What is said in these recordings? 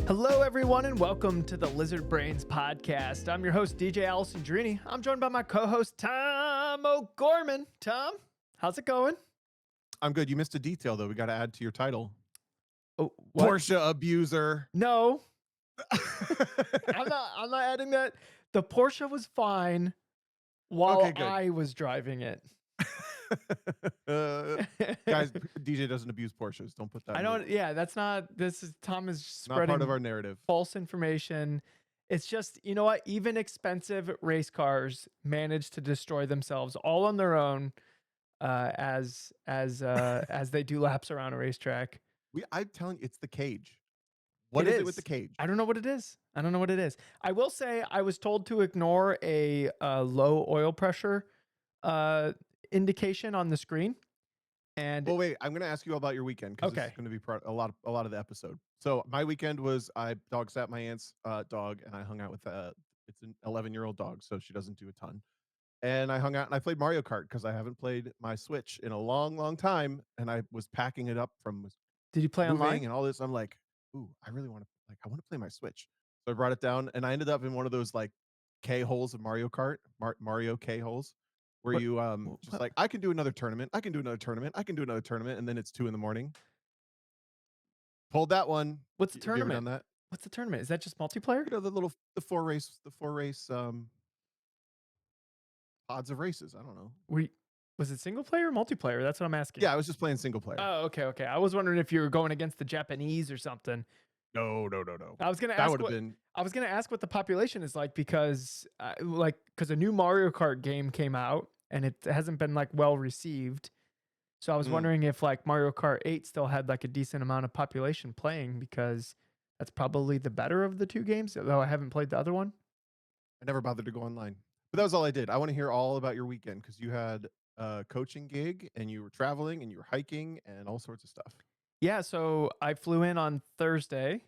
Hello, everyone, and welcome to the Lizard Brains podcast. I'm your host, DJ Allison Drini. I'm joined by my co-host, Tom O'Gorman. Tom, how's it going? I'm good. You missed a detail, though. We got to add to your title. Oh, what? Porsche abuser. No, I'm not adding that. The Porsche was fine while Okay, good. I was driving it. Guys, DJ doesn't abuse Porsches. Don't put that. I don't. Yeah, that's not. This is Tom is Not spreading part of our narrative. false information. It's just, you know what? Even expensive race cars manage to destroy themselves all on their own, as they do laps around a racetrack. I'm telling you, it's the cage. What is it with the cage? I don't know what it is. I will say I was told to ignore a low oil pressure indication on the screen. And well, wait, I'm going to ask you about your weekend because it's going to be a lot of the episode. So my weekend was I dog sat my aunt's dog, and I hung out with it's an 11-year-old dog, so she doesn't do a ton. And I hung out and I played Mario Kart because I haven't played my Switch in a long time, and I was packing it up from. Did you play online and all this? I'm like, ooh, I really want to play my Switch. So I brought it down, and I ended up in one of those like K holes of Mario Kart, Mario K holes, where you just like, I can do another tournament, I can do another tournament, and then it's 2 a.m. Pulled that one. What's the tournament? You ever done that? What's the tournament? Is that just multiplayer? You know, the four race pods of races. I don't know. Was it single player or multiplayer? That's what I'm asking. Yeah, I was just playing single player. Oh, okay. I was wondering if you were going against the Japanese or something. No. I was gonna ask what the population is like because a new Mario Kart game came out and it hasn't been like well received. So I was wondering if like Mario Kart 8 still had like a decent amount of population playing because that's probably the better of the two games, though I haven't played the other one. I never bothered to go online. But that was all I did. I want to hear all about your weekend because you had a coaching gig and you were traveling and you were hiking and all sorts of stuff. Yeah, so I flew in on Thursday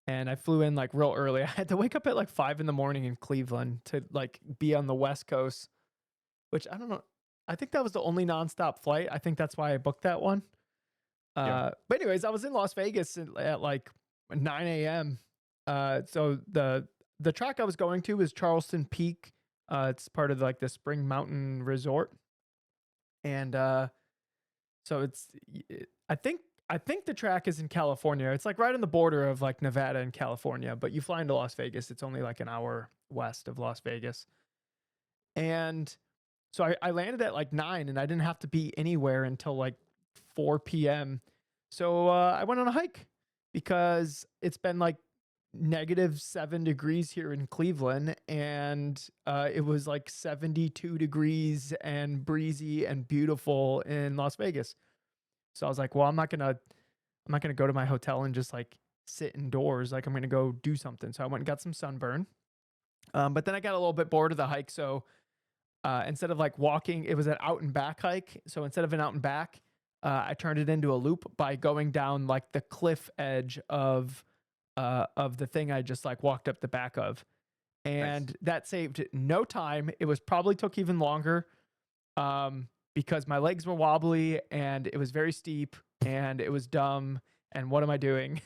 and I flew in like real early. I had to wake up at like 5 a.m. in Cleveland to like be on the West Coast, which I don't know. I think that was the only nonstop flight. I think that's why I booked that one. But anyways, I was in Las Vegas at like 9 a.m. So the track I was going to is Charleston Peak. It's part of like the Spring Mountain Resort. And so I think the track is in California. It's like right on the border of like Nevada and California, but you fly into Las Vegas. It's only like an hour west of Las Vegas. And so I landed at like 9 and I didn't have to be anywhere until like 4 p.m. So I went on a hike because it's been like -7 degrees here in Cleveland, and it was like 72 degrees and breezy and beautiful in Las Vegas. So I was like, well, I'm not gonna go to my hotel and just like sit indoors. Like I'm gonna go do something. So I went and got some sunburn. But then I got a little bit bored of the hike. So instead of like walking, it was an out and back hike. So instead of an out and back, I turned it into a loop by going down like the cliff edge of the thing I just like walked up the back of. And that saved no time. It was probably took even longer because my legs were wobbly and it was very steep and it was dumb. And what am I doing?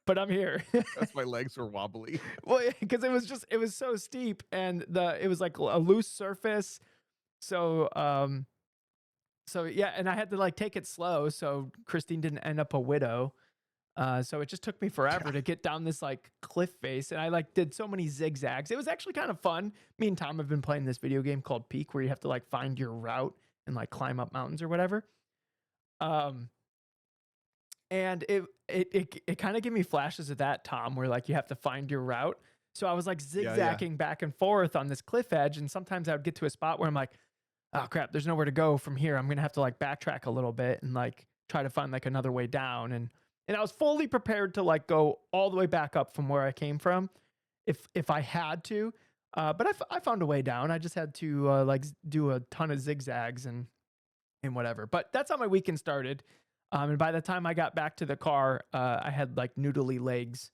But I'm here. That's my legs were wobbly. Well, because it was so steep and it was like a loose surface. So yeah, and I had to like take it slow so Christine didn't end up a widow. So it just took me forever to get down this like cliff face, and I like did so many zigzags. It was actually kind of fun. Me and Tom have been playing this video game called Peak where you have to like find your route and like climb up mountains or whatever. And it kind of gave me flashes of that, Tom, where like you have to find your route. So I was like zigzagging back and forth on this cliff edge, and sometimes I would get to a spot where I'm like, oh crap, there's nowhere to go from here. I'm gonna have to like backtrack a little bit and like try to find like another way down. And I was fully prepared to like go all the way back up from where I came from if I had to. But I found a way down. I just had to like do a ton of zigzags and whatever. But that's how my weekend started. And by the time I got back to the car, I had like noodly legs,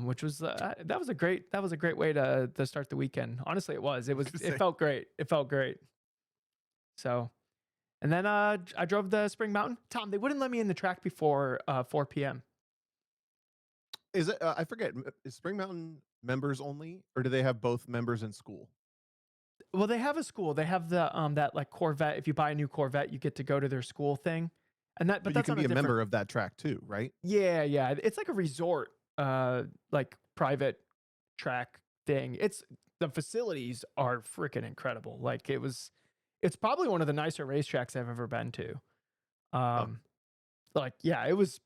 which was that was a great way to start the weekend. Honestly, it felt great. It felt great. So, and then I drove the Spring Mountain. Tom, they wouldn't let me in the track before 4 p.m. Is it? I forget. Is Spring Mountain members only, or do they have both members in school? Well, they have a school. They have the that like Corvette. If you buy a new Corvette, you get to go to their school thing, and but But you that's can on a be a different. member of that track too, right? Yeah, yeah. It's like a resort, like private track thing. The facilities are freaking incredible. Like it's probably one of the nicer racetracks I've ever been to. Huh. Like yeah, it was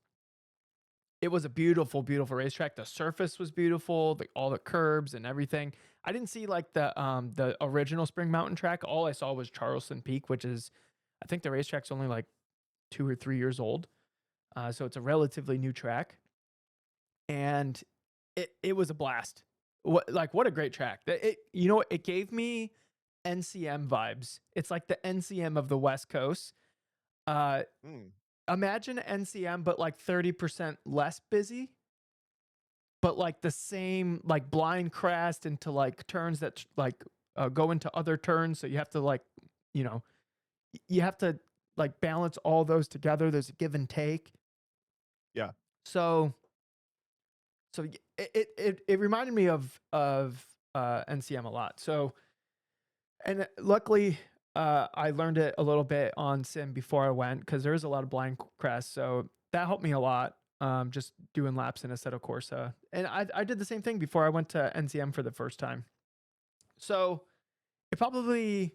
a beautiful, beautiful racetrack. The surface was beautiful, all the curbs and everything. I didn't see like the original Spring Mountain track. All I saw was Charleston Peak, which is I think the racetrack's only like 2 or 3 years old. So it's a relatively new track. And it was a blast. What a great track. It gave me NCM vibes. It's like the NCM of the West Coast. Uh Mm. Imagine NCM but like 30% less busy, but like the same like blind crest into like turns that like go into other turns, so you have to like, you know, you have to like balance all those together. There's a give and take. Yeah. So it reminded me of NCM a lot. So and luckily I learned it a little bit on sim before I went because there's a lot of blind crests. So that helped me a lot. Just doing laps in Assetto Corsa, and I did the same thing before I went to NCM for the first time. So it probably,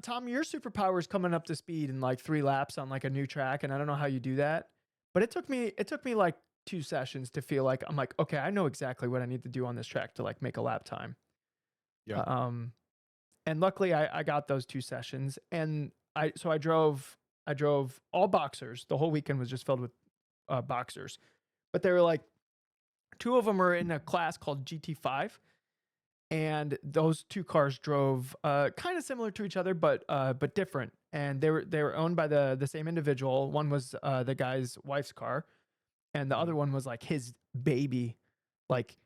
Tom, your superpower is coming up to speed in like 3 laps on like a new track, and I don't know how you do that, but it took me like 2 sessions to feel like I'm like, okay, I know exactly what I need to do on this track to like make a lap time. Yeah. And luckily I got those 2 sessions, and I drove all boxers. The whole weekend was just filled with boxers, but they were like 2 of them are in a class called GT5, and those 2 cars drove kind of similar to each other, but different. And they were owned by the same individual. One was the guy's wife's car, and the other one was like his baby. Like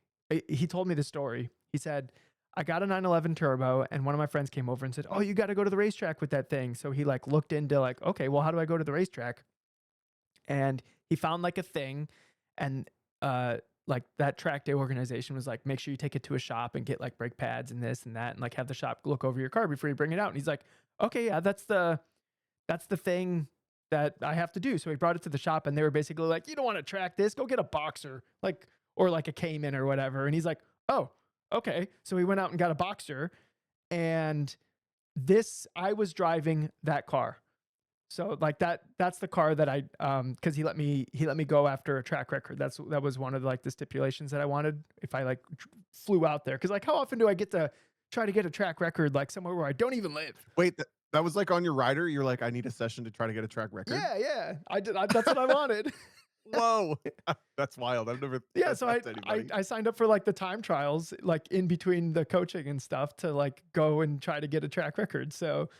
he told me the story. He said, I got a 911 turbo, and one of my friends came over and said, oh, you got to go to the racetrack with that thing. So he like looked into like, okay, well, how do I go to the racetrack? And he found like a thing, and like that track day organization was like, make sure you take it to a shop and get like brake pads and this and that, and like have the shop look over your car before you bring it out. And he's like, okay, yeah, that's the thing that I have to do. So he brought it to the shop, and they were basically like, you don't want to track this, go get a boxer, like, or like a Cayman or whatever. And he's like, oh, okay. So he went out and got a boxer, and I was driving that car. So like that's the car that cause he let me go after a track record. That was one of like the stipulations that I wanted if I like flew out there. Cause like how often do I get to try to get a track record like somewhere where I don't even live? Wait, that was like on your rider. You're like, I need a session to try to get a track record. Yeah. I did. That's what I wanted. Whoa, that's wild. I've never. Yeah. So I signed up for like the time trials, like in between the coaching and stuff to like go and try to get a track record. So,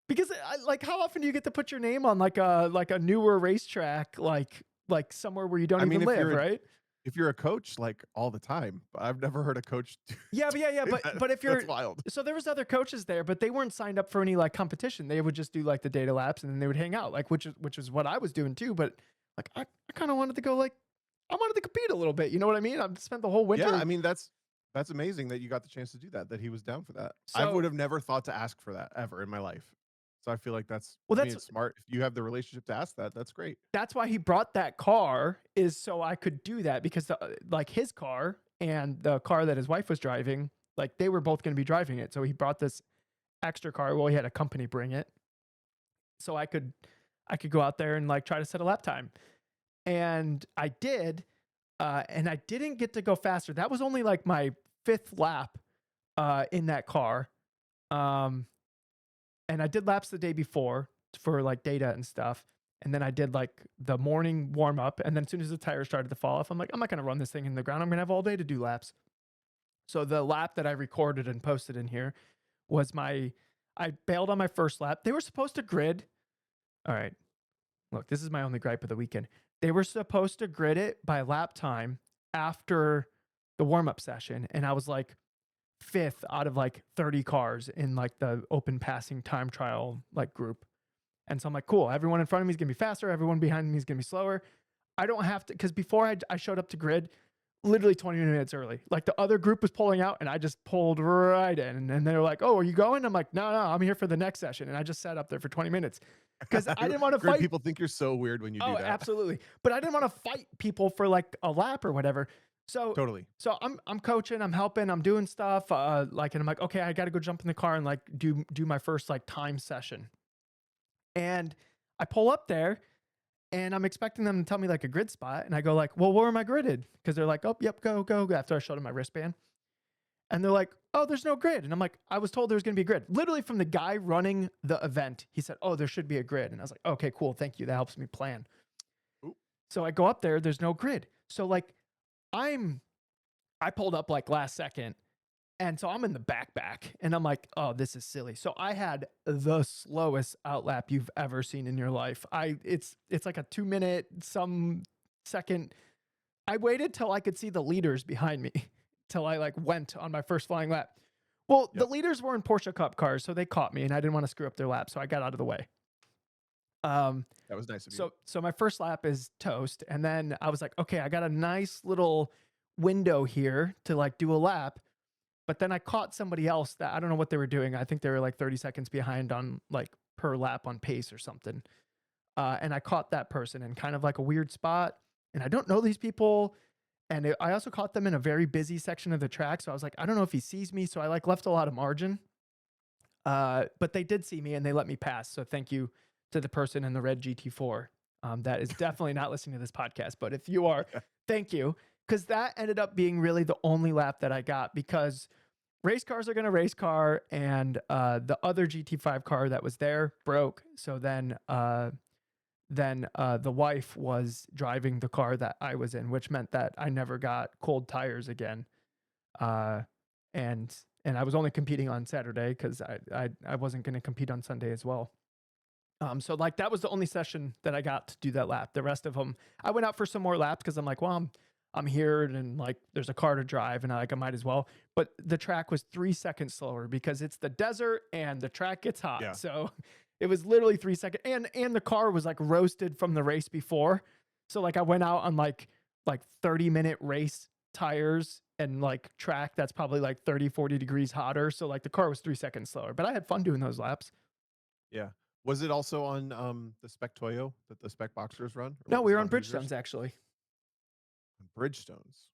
because like how often do you get to put your name on like a newer racetrack, like somewhere where you don't even live, right? If you're a coach, like all the time, I've never heard a coach. Yeah, but if you're, that's wild. So there was other coaches there, but they weren't signed up for any like competition. They would just do like the data laps, and then they would hang out, like which is what I was doing too. But like I kind of wanted to go, like I wanted to compete a little bit. You know what I mean? I've spent the whole winter. Yeah, I mean that's amazing that you got the chance to do that. That he was down for that. I would have never thought to ask for that ever in my life. So I feel like that's smart. If you have the relationship to ask that, that's great. That's why he brought that car, is so I could do that, because like his car and the car that his wife was driving, like they were both going to be driving it. So he brought this extra car. Well, he had a company bring it, so I could go out there and like try to set a lap time. And I did, and I didn't get to go faster. That was only like my 5th lap in that car. And I did laps the day before for like data and stuff. And then I did like the morning warm up. And then as soon as the tires started to fall off, I'm like, I'm not going to run this thing in the ground. I'm going to have all day to do laps. So the lap that I recorded and posted in here was I bailed on my first lap. They were supposed to grid. All right. Look, this is my only gripe of the weekend. They were supposed to grid it by lap time after the warm up session. And I was like 5th out of like 30 cars in like the open passing time trial like group. And so I'm like, cool, everyone in front of me is gonna be faster, everyone behind me is gonna be slower. I don't have to, because before I showed up to grid literally 20 minutes early. Like the other group was pulling out and I just pulled right in and they were like, "Oh, are you going?" I'm like, "No, I'm here for the next session." And I just sat up there for 20 minutes because I didn't want to Grid fight. people think you're so weird when you do Oh, that. absolutely. But I didn't want to fight people for like a lap or whatever. So Totally. so I'm coaching, I'm helping, I'm doing stuff. Like, and I'm like, okay, I got to go jump in the car and like do my first like time session. And I pull up there and I'm expecting them to tell me like a grid spot. And I go like, "Well, where am I gridded?" Because they're like, "Oh, yep, go." After I showed them my wristband. And they're like, "Oh, there's no grid." And I'm like, "I was told there's going to be a grid." Literally from the guy running the event, he said, "Oh, there should be a grid." And I was like, "Okay, cool. Thank you. That helps me plan." Ooh. So I go up there, there's no grid. So like I pulled up like last second. And so I'm in the back and I'm like, "Oh, this is silly." So I had the slowest outlap you've ever seen in your life. It's like a 2 minute some second. I waited till I could see the leaders behind me till I like went on my first flying lap. Well, the Yep. leaders were in Porsche Cup cars, so they caught me and I didn't want to screw up their lap, so I got out of the way. Um That was nice of you. so my first lap is toast and then I was like, "Okay, I got a nice little window here to like do a lap." But then I caught somebody else that I don't know what they were doing. I think they were like 30 seconds behind on like per lap on pace or something. And I caught that person in kind of like a weird spot. And I don't know these people. And I also caught them in a very busy section of the track. So I was like, I don't know if he sees me. So I like left a lot of margin. But they did see me and they let me pass. So thank you to the person in the red GT4. That is definitely not listening to this podcast. But if you are, thank you. Because that ended up being really the only lap that I got because race cars are going to race car and the other GT5 car that was there broke. So then the wife was driving the car that I was in, which meant that I never got cold tires again. Uh, and I was only competing on Saturday because I wasn't going to compete on Sunday as well. So like that was the only session that I got to do that lap. The rest of them, I went out for some more laps because I'm like, well, I'm here and like there's a car to drive and I might as well. But the track was 3 seconds slower because it's the desert and the track gets hot. Yeah. So it was literally 3 seconds. And the car was like roasted from the race before. So like I went out on like 30-minute race tires and like track that's probably like 30-40 degrees hotter. So like the car was 3 seconds slower. But I had fun doing those laps. Yeah. Was it also on the Spec Toyo that the Spec Boxers run? No, we were on Hoosiers? Bridgestones actually. Bridgestones.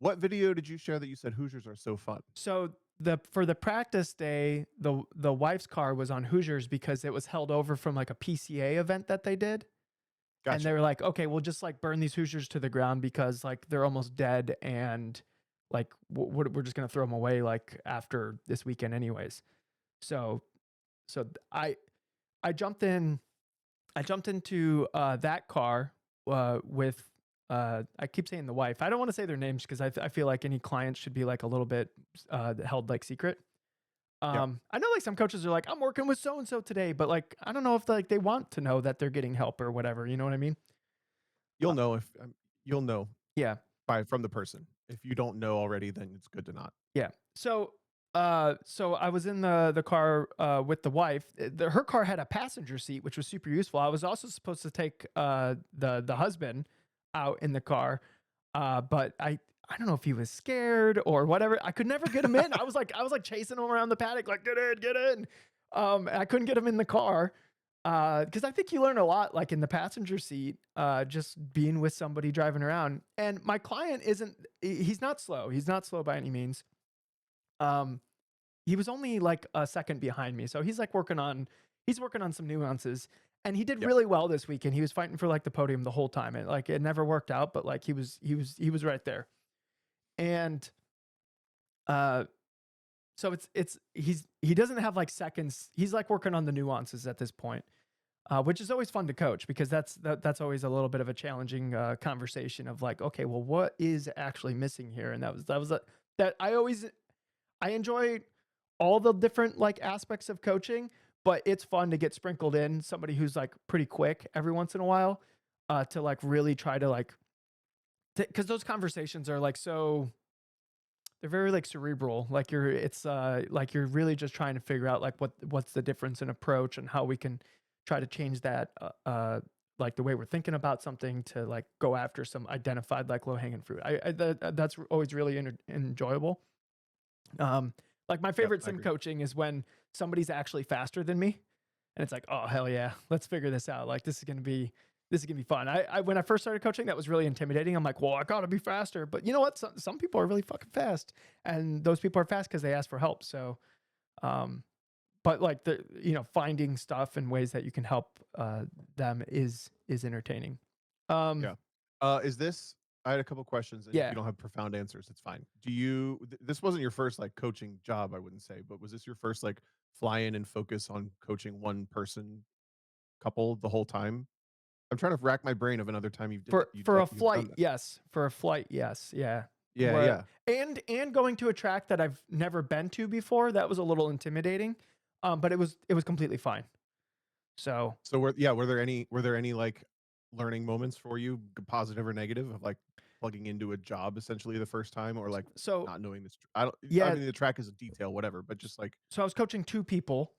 What video did you share that you said Hoosiers are so fun? So for the practice day, the wife's car was on Hoosiers because it was held over from like a PCA event that they did. Gotcha. And they were like, "Okay, we'll just like burn these Hoosiers to the ground because like they're almost dead and like we're just gonna throw them away like after this weekend anyways." So I jumped in. I jumped into that car with I keep saying the wife. I don't want to say their names because I feel like any client should be like a little bit held like secret. Yep. I know like some coaches are like, "I'm working with so and so today," but like I don't know if like they want to know that they're getting help or whatever. You know what I mean? You'll know if you'll know Yeah. from the person. If you don't know already, then it's good to not. Yeah. So I was in the car with the wife. Her car had a passenger seat, which was super useful. I was also supposed to take the husband out in the car, but I don't know if he was scared or whatever. I could never get him in. I was like chasing him around the paddock, like get in. And I couldn't get him in the car because I think you learn a lot, like in the passenger seat, just being with somebody driving around. And my client he's not slow. He's not slow by any means. Um, he was only like a second behind me, so he's working on some nuances, and he did Yep. really well this weekend. He was fighting for like the podium the whole time. It never worked out, but like he was right there. And so he doesn't have like seconds. He's like working on the nuances at this point, which is always fun to coach because that's always a little bit of a challenging conversation of like, okay, well, what is actually missing here? And that I enjoy all the different like aspects of coaching, but it's fun to get sprinkled in somebody who's like pretty quick every once in a while to like really try to like because those conversations are like so they're very like cerebral. Like it's like you're really just trying to figure out like what's the difference in approach and how we can try to change that like the way we're thinking about something to like go after some identified like low hanging fruit. That's always really enjoyable. Like my Yep, favorite I sim agree. coaching is when somebody's actually faster than me, and it's like, oh hell yeah, let's figure this out. Like this is gonna be fun. When I first started coaching, that was really intimidating. I'm like, well, I gotta be faster, but you know what? Some people are really fucking fast, and those people are fast because they ask for help. So, um, but like finding stuff and ways that you can help them is entertaining. Um, Yeah. Is this? I had a couple questions, and if you yeah, don't have profound answers, it's fine. Do you? This wasn't your first like coaching job, I wouldn't say, but was this your first like fly in and focus on coaching one person couple the whole time? I'm trying to rack my brain of another time for a you've done flight, that. yes. For a flight, yes, yeah. Yeah, Where yeah. and going to a track that I've never been to before, that was a little intimidating. But it was completely fine. So So were there any like learning moments for you, positive or negative, of like plugging into a job essentially the first time, or like so not knowing this? I don't. I yeah, mean, the track is a detail, whatever, but just like so I was coaching two people,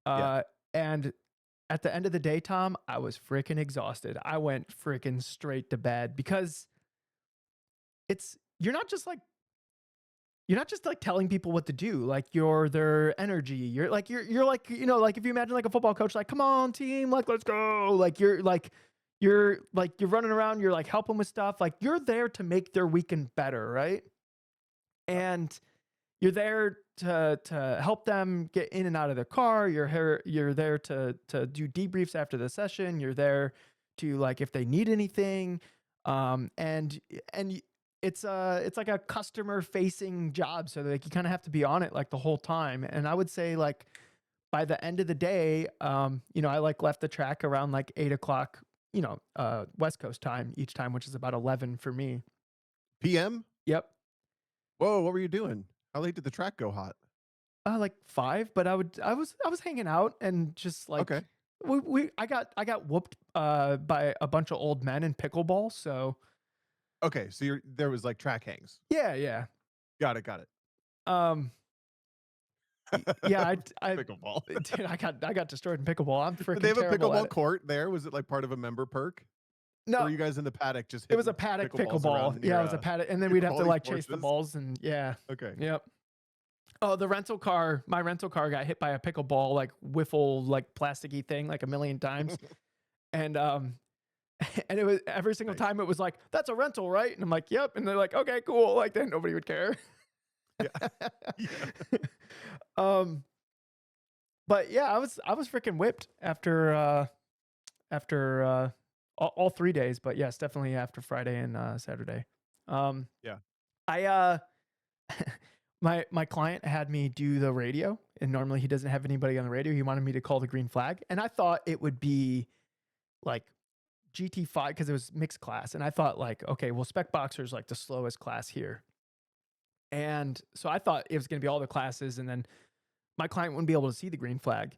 yeah. and at the end of the day, Tom, I was freaking exhausted. I went freaking straight to bed because it's you're not just like telling people what to do. Like you're their energy. You're like, like if you imagine like a football coach, like, come on, team, like let's go. Like you're running around, you're like helping with stuff. Like you're there to make their weekend better, right? Yep. And you're there to help them get in and out of their car. You're there to do debriefs after the session. You're there to like if they need anything. And it's like a customer facing job, so like you kind of have to be on it like the whole time. And I would say like by the end of the day, I like left the track around like 8 o'clock, West Coast time each time, which is about 11 for me. PM. Yep. Whoa, what were you doing? How late did the track go hot? Like 5, but I was hanging out and just Okay. like I got whooped by a bunch of old men in pickleball. So Okay. So there was like track hangs. yeah, yeah. Got it. Got it. Um yeah, Pickleball. dude, I got destroyed in pickleball. I'm Did they freaking have a terrible at pickleball it. court there? Was it like part of a member perk? Or No, were you guys in the paddock just it was a hitting paddock pickleballs around pickleball. in Yeah, it was a paddock, and then your we'd have to volleys like chase the courses? balls and yeah. Okay. Yep. Oh, my rental car got hit by a pickleball like wiffle like plasticky thing like a million times. And and it was every single Nice. time it was like, that's a rental, right? And I'm like, yep. And they're like, okay, cool. Like then nobody would care. Yeah. Yeah. um, but yeah, I was freaking whipped after all 3 days, but yes, definitely after Friday and Saturday. Um, Yeah. I my client had me do the radio, and normally he doesn't have anybody on the radio. He wanted me to call the green flag, and I thought it would be like GT5 because it was mixed class, and I thought like, okay, well, spec boxer is like the slowest class here, and so I thought it was going to be all the classes, and then my client wouldn't be able to see the green flag,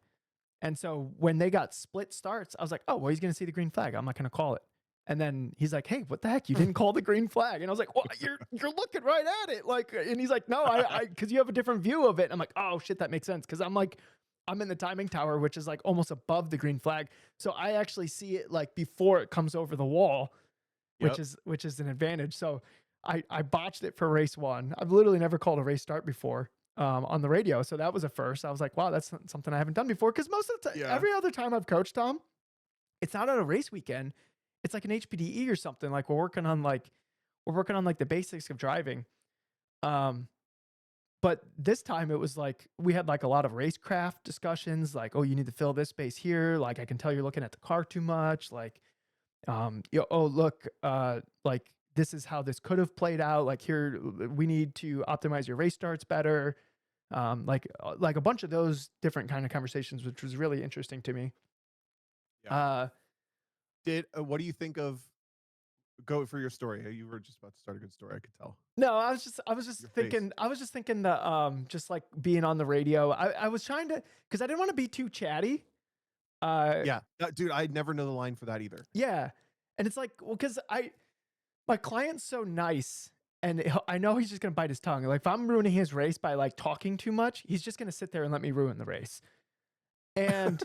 and so when they got split starts, I was like, oh, well, he's going to see the green flag. I'm not going to call it. And then he's like, "Hey, what the heck? You didn't call the green flag." And I was like, "Well, you're looking right at it." Like, and he's like, "No, I because you have a different view of it." And I'm like, "Oh shit, that makes sense." Because I'm in the timing tower, which is like almost above the green flag, so I actually see it like before it comes over the wall, Yep. which is an advantage. So I botched it for race one. I've literally never called a race start before on the radio, so that was a first. I was like, "Wow, that's something I haven't done before." Because most of the time, Yeah. every other time I've coached Tom, it's not on a race weekend. It's like an HPDE or something. Like we're working on like the basics of driving. Um, but this time it was like we had like a lot of racecraft discussions. Like, oh, you need to fill this space here. Like, I can tell you're looking at the car too much. Like, oh look, like this is how this could have played out. Like here, we need to optimize your race starts better. Like a bunch of those different kind of conversations, which was really interesting to me. Yeah. What do you think of go for your story? You were just about to start a good story, I could tell. No, I was just Your face. thinking that just like being on the radio. I was trying to because I didn't want to be too chatty. Uh Yeah. Dude, I never know the line for that either. yeah. And it's like, well, because my client's so nice and I know he's just gonna bite his tongue. Like if I'm ruining his race by like talking too much, he's just gonna sit there and let me ruin the race. And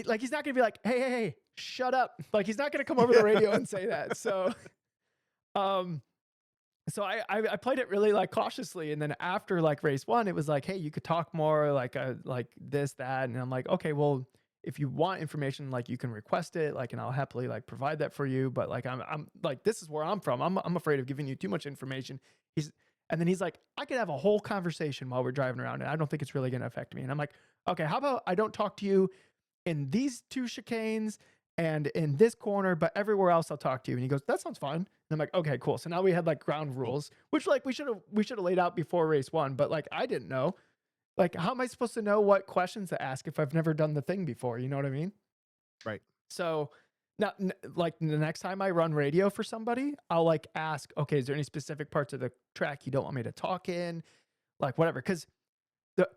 Like, he's not gonna be like, "Hey, hey, hey, shut up." Like, he's not gonna come over the radio and say that. Um, so I played it really, like, cautiously, and then after, like, race 1, it was like, "Hey, you could talk more, like this, that," and I'm like, "Okay, well, if you want information, like, you can request it, like, and I'll happily, like, provide that for you, but, like, I'm like, this is where I'm from. I'm afraid of giving you too much information." He's and then he's like, "I could have a whole conversation while we're driving around, and I don't think it's really gonna affect me." And I'm like, "Okay, how about I don't talk to you in these 2 chicanes and in this corner, but everywhere else I'll talk to you." And he goes, "That sounds fine." And I'm like, "Okay, cool." So now we had like ground Cool. rules, which like we should have laid out before race 1, but like I didn't know. Like, how am I supposed to know what questions to ask if I've never done the thing before? You know what I mean? Right. So now, like the next time I run radio for somebody, I'll like ask, okay, is there any specific parts of the track you don't want me to talk in? Like whatever, because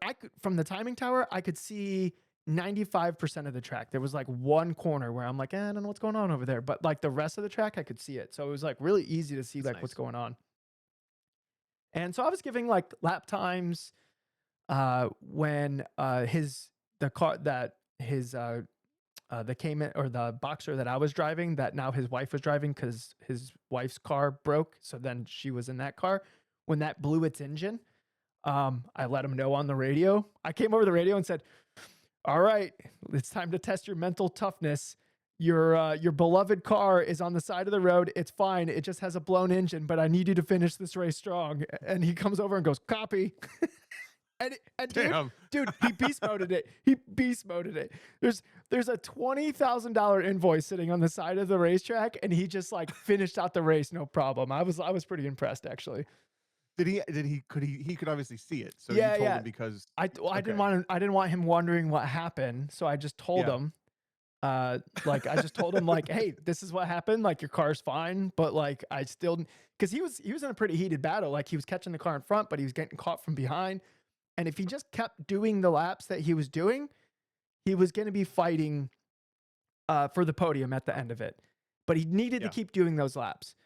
I could from the timing tower, I could see 95% of the track. There was like one corner where I'm like, I don't know what's going on over there. But like the rest of the track, I could see it. So it was like really easy to see That's like what's nice. going on. And so I was giving like lap times when his the car that his the Cayman or the Boxer that I was driving that now his wife was driving because his wife's car broke. So then she was in that car. When that blew its engine, I let him know on the radio. I came over the radio and said, "All right, it's time to test your mental toughness. Your beloved car is on the side of the road. It's fine. It just has a blown engine, but I need you to finish this race strong." And he comes over and goes, "Copy." And Damn. dude, he beast moded it. He beast moded it. There's a $20,000 invoice sitting on the side of the racetrack, and he just like finished out the race, no problem. I was pretty impressed actually. He could obviously see it. So you Yeah, told yeah. him because I okay. didn't want him wondering what happened, so I just told Yeah. him. Like I just told him like, "Hey, this is what happened. Like your car's fine, but like I still because he was in a pretty heated battle. Like he was catching the car in front, but he was getting caught from behind. And if he just kept doing the laps that he was doing, he was going to be fighting for the podium at the end of it. But he needed to Yeah. keep doing those laps.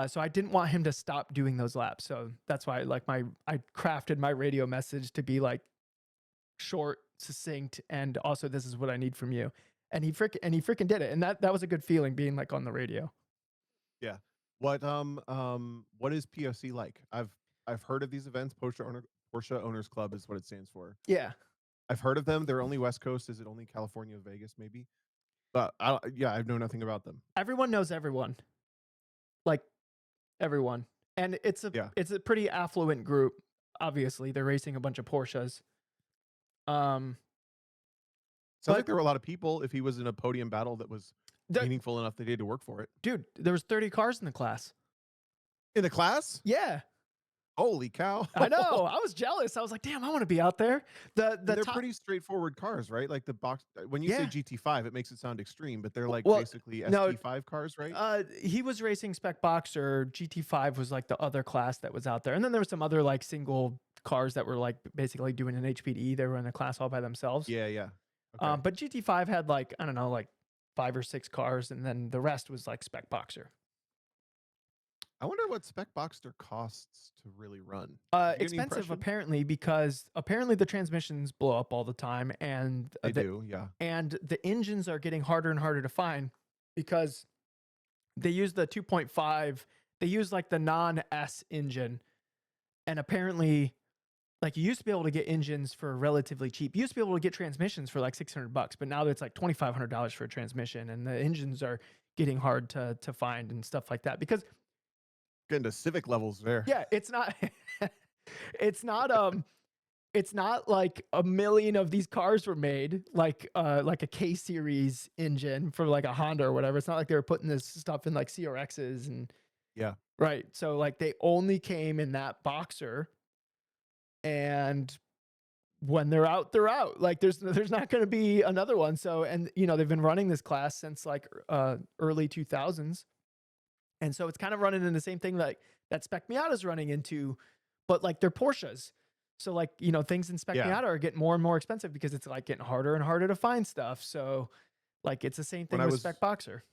So I didn't want him to stop doing those laps. So that's why I crafted my radio message to be like short, succinct, and also this is what I need from you. And he freaking did it. And that was a good feeling being like on the radio. Yeah. What is POC like? I've heard of these events. Porsche Owners Club is what it stands for. Yeah. I've heard of them. They're only West Coast. Is it only California, Vegas, maybe? But yeah, I know nothing about them. Everyone knows everyone. Like everyone. And Yeah. it's a pretty affluent group. Obviously, they're racing a bunch of Porsches. Um, Sounds like but there were a lot of people if he was in a podium battle that was the meaningful enough that he had to work for it. dude, there was 30 cars in the class. In the class? Yeah, Holy cow. I know. I was jealous. I was like, damn, I want to be out there. The They're top, pretty straightforward cars, right? Like the box when you say yeah. GT5, it makes it sound extreme, but they're like Well, basically no, ST5 cars, right? he was racing Spec Boxer. GT5 was like the other class that was out there, and then there were some other like single cars that were like basically doing an HPD. They were in a class all by themselves. Yeah, yeah. Okay. But GT5 had like I don't know, like 5 or 6 cars, and then the rest was like Spec Boxer. I wonder what Spec Boxster costs to really run. Did you get any Expensive impression? apparently because apparently the transmissions blow up all the time, and They do, yeah. the engines are getting harder and harder to find because they use the 2.5. They use like the non-S engine, and apparently, like you used to be able to get engines for relatively cheap. You used to be able to get transmissions for like $600, but now it's like $2,500 for a transmission, and the engines are getting hard to find and stuff like that because Getting to Civic levels there. yeah, it's not it's not it's not like a million of these cars were made like a K series engine for like a Honda or whatever. It's not like they were putting this stuff in like CRXs and Yeah. right. So like they only came in that Boxer, and when they're out, they're out. Like there's not going to be another one. So and they've been running this class since like early 2000s. And so it's kind of running in the same thing like that Spec Miata is running into, but like they're Porsches. So like, things in Spec Yeah. Miata are getting more and more expensive because it's like getting harder and harder to find stuff. So like it's the same thing When I with was Spec Boxer.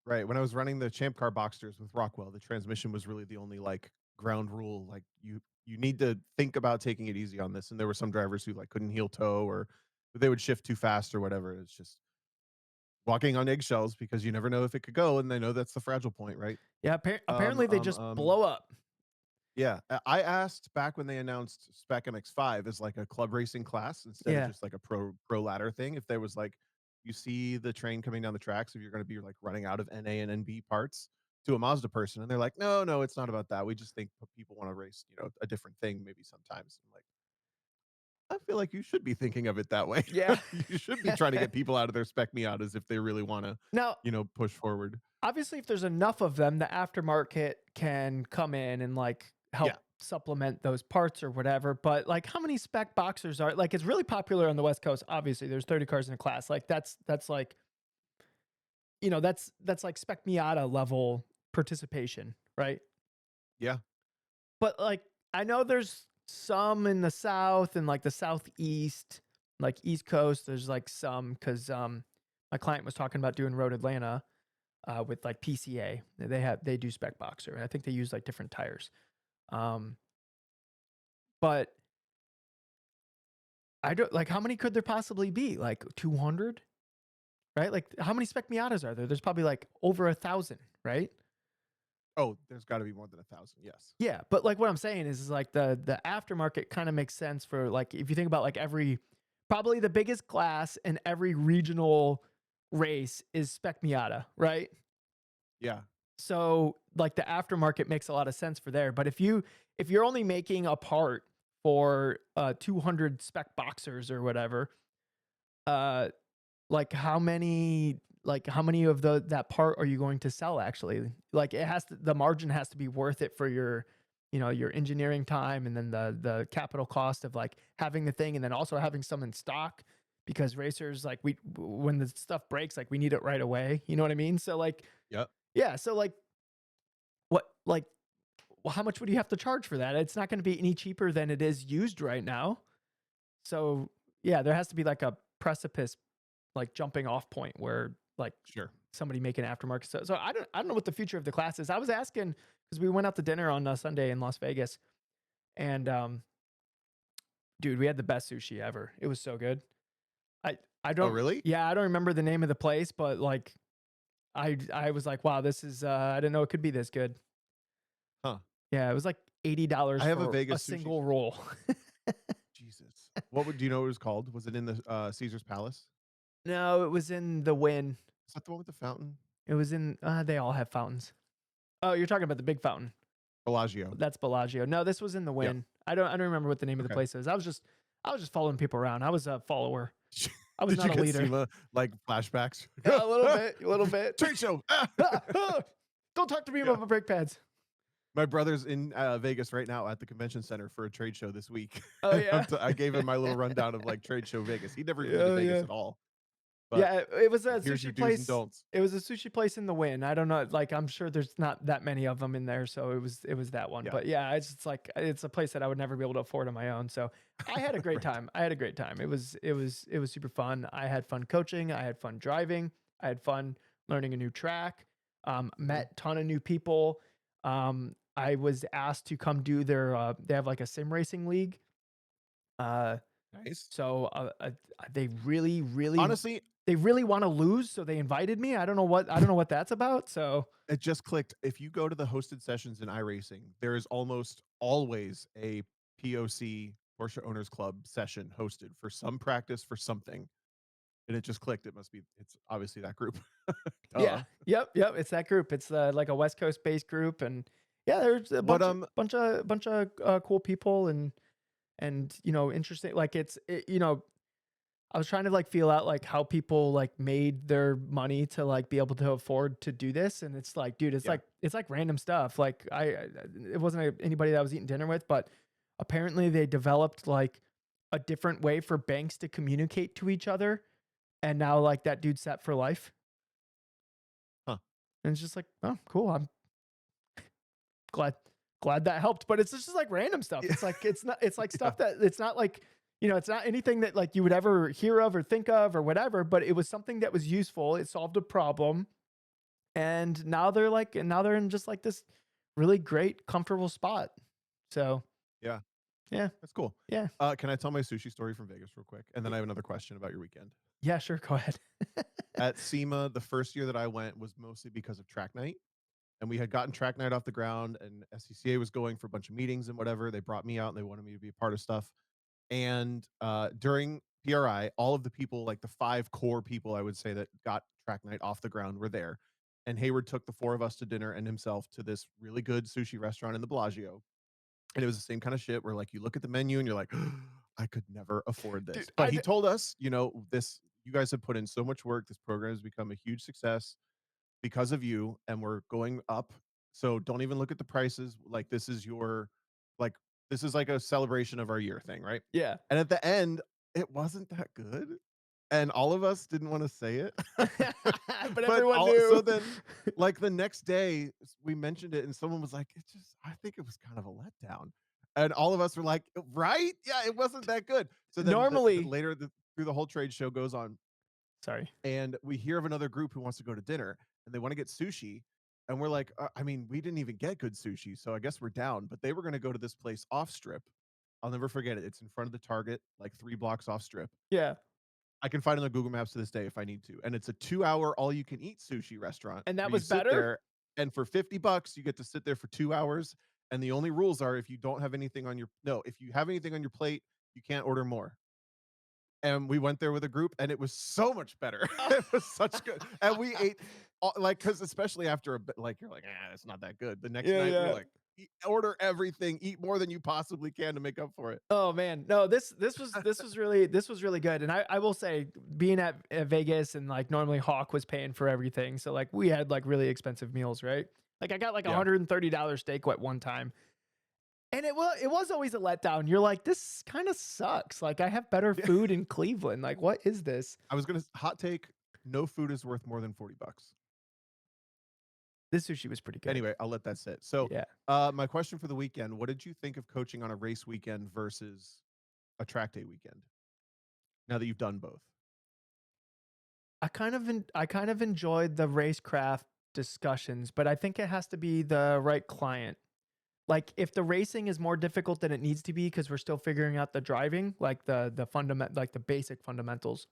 right, when I was running the Champ Car Boxsters with Rockwell, the transmission was really the only like ground rule. Like you need to think about taking it easy on this. And there were some drivers who like couldn't heel toe or they would shift too fast or whatever. It's just walking on eggshells because you never know if it could go, and they know that's the fragile point, right? Yeah, Um, apparently they um, just um, blow up. yeah, I asked back when they announced Spec MX-5 as like a club racing class instead of Yeah. just like a pro ladder thing. If there was like, you see the train coming down the tracks, if you're going to be like running out of NA and NB parts to a Mazda person, and they're like, no, no, it's not about that. We just think people want to race, a different thing maybe sometimes. I'm like, I feel like you should be thinking of it that way. Yeah. You should be trying to get people out of their Spec Miatas if they really want to, Now, push forward. obviously, if there's enough of them, the aftermarket can come in and like help Yeah, supplement those parts or whatever. But like, how many spec boxers are like? It's really popular on the West Coast. Obviously, there's 30 cars in a class. Like that's like that's like spec Miata level participation, right? yeah. But like, I know there's some in the South and like the Southeast, like East Coast. There's like some because my client was talking about doing Road Atlanta with like PCA. They do spec boxer, and I think they use like different tires. Um, but I don't like how many could there possibly be? Like 200, right? Like how many spec Miatas are there? There's probably like over 1,000, right? Oh, there's got to be more than 1,000. Yes. Yeah, but like what I'm saying is like the aftermarket kind of makes sense for like if you think about like every probably the biggest class in every regional race is spec Miata, right? Yeah. So like the aftermarket makes a lot of sense for there. But if you're only making a part for 200 spec boxers or whatever, uh how many of that part are you going to sell actually? Like the margin has to be worth it for your your engineering time and then the capital cost of like having the thing and then also having some in stock because racers like when the stuff breaks like we need it right away. You know what I mean? So like Yep. yeah, so like what like well, how much would you have to charge for that? It's not going to be any cheaper than it is used right now. So yeah, there has to be like a precipice, like jumping off point where like Sure. somebody making aftermarket. So I don't know what the future of the class is. I was asking because we went out to dinner on Sunday in Las Vegas, and dude, we had the best sushi ever. It was so good. I Oh, don't really? yeah I don't remember the name of the place, but like I was like wow this is I didn't know it could be this good. Huh. Yeah, it was like $80 I have a for a Vegas sushi. single roll. Jesus. Do you know what it was called? Was it in the Caesar's Palace? No, it was in the Win. Is that the one with the fountain? It was in they all have fountains. Oh, you're talking about the big fountain. Bellagio. That's Bellagio. No, this was in the Yep. Win. I don't remember what the name of the Okay. place is. I was just following people around. I was a follower. I was Did you not a get leader. SEMA like flashbacks? Yeah, a little bit, a little bit. Trade show. Don't talk to me Yeah. about my brake pads. My brother's in Vegas right now at the convention center for a trade show this week. Oh yeah. I gave him my little rundown of like trade show Vegas. He'd never even been to Yeah, Vegas yeah. at all. But Yeah, it was a here's your sushi do's and place. don'ts. It was a sushi place in the Win. I don't know, like I'm sure there's not that many of them in there, so it was that one. Yeah. But yeah, it's like it's a place that I would never be able to afford on my own. So I had a great Right. time. I had a great time. It was super fun. I had fun coaching. I had fun driving. I had fun learning a new track. Met ton of new people. I was asked to come do their. They have like a sim racing league. Uh, Nice. so they really, really Honestly, they really want to lose, so they invited me. I don't know what that's about. So it just clicked. If you go to the hosted sessions in iRacing, there is almost always a POC Porsche Owners Club session hosted for some practice for something. And it just clicked. It's obviously that group. yeah, Duh. yep. It's that group. It's like a West Coast based group, and yeah, there's a But bunch of cool people and interesting. Like I was trying to like feel out like how people like made their money to like be able to afford to do this, and it's like, dude, yeah. it's like random stuff. Like it wasn't anybody that I was eating dinner with, but apparently they developed like a different way for banks to communicate to each other, and now like that dude's set for life, Huh. and it's just like, oh, cool. I'm glad glad that helped, but it's just like random stuff. Yeah. It's like it's like Yeah. stuff that it's not like it's not anything that like you would ever hear of or think of or whatever, but it was something that was useful. It solved a problem. And now they're in just like this really great, comfortable spot. So Yeah. yeah, That's cool. yeah. Can I tell my sushi story from Vegas real quick? And then I have another question about your weekend. Yeah, sure, go ahead. At SEMA, the first year that I went was mostly because of track night, and we had gotten track night off the ground, and SCCA was going for a bunch of meetings and whatever. They brought me out and they wanted me to be a part of stuff. And during PRI, all of the people, like the 5 core people, I would say, that got track night off the ground were there. And Hayward took the 4 of us to dinner and himself to this really good sushi restaurant in the Bellagio. And it was the same kind of shit where, like, you look at the menu and you're like, I could never afford this. Dude, But he told us, this, you guys have put in so much work. This program has become a huge success because of you, and we're going up. So don't even look at the prices. Like, like, this is like a celebration of our year thing, right? yeah. And at the end, it wasn't that good. And all of us didn't want to say it. But But everyone knew. so then, like, the next day, we mentioned it, and someone was like, "It's just, I think it was kind of a letdown." And all of us were like, "Right? Yeah, it wasn't that good." So then Normally later, through the whole trade show goes on, sorry. and we hear of another group who wants to go to dinner, and they want to get sushi. And we're like, I mean, we didn't even get good sushi, so I guess we're down. But they were going to go to this place off strip. I'll never forget it. It's in front of the Target, like 3 blocks off strip. Yeah, I can find it on Google Maps to this day if I need to. And it's a 2-hour all you can eat sushi restaurant and that where you was sit better? there, and for $50 you get to sit there for 2 hours. And the only rules are, if you don't have anything on your no, if you have anything on your plate, you can't order more. And we went there with a group, and it was so much better. It was such good, and we ate all, like, because especially after a bit, like, you're like, it's not that good. The next Yeah, night we're yeah. like, order everything, eat more than you possibly can to make up for it. Oh man, no, this was really good, and I will say, being at Vegas and like normally Hawk was paying for everything, so like we had like really expensive meals, right? Like I got like a Yeah. $130 steak at one time, and it was always a letdown. You're like, this kind of sucks. Like I have better Yeah. food in Cleveland. Like what is this? I was gonna hot take, no food is worth more than $40. This sushi was pretty good. Anyway, I'll let that sit. So, Yeah, my question for the weekend, what did you think of coaching on a race weekend versus a track day weekend? Now that you've done both. I kind of enjoyed the racecraft discussions, but I think it has to be the right client. Like if the racing is more difficult than it needs to be because we're still figuring out the driving, like the fundament, like the basic fundamentals,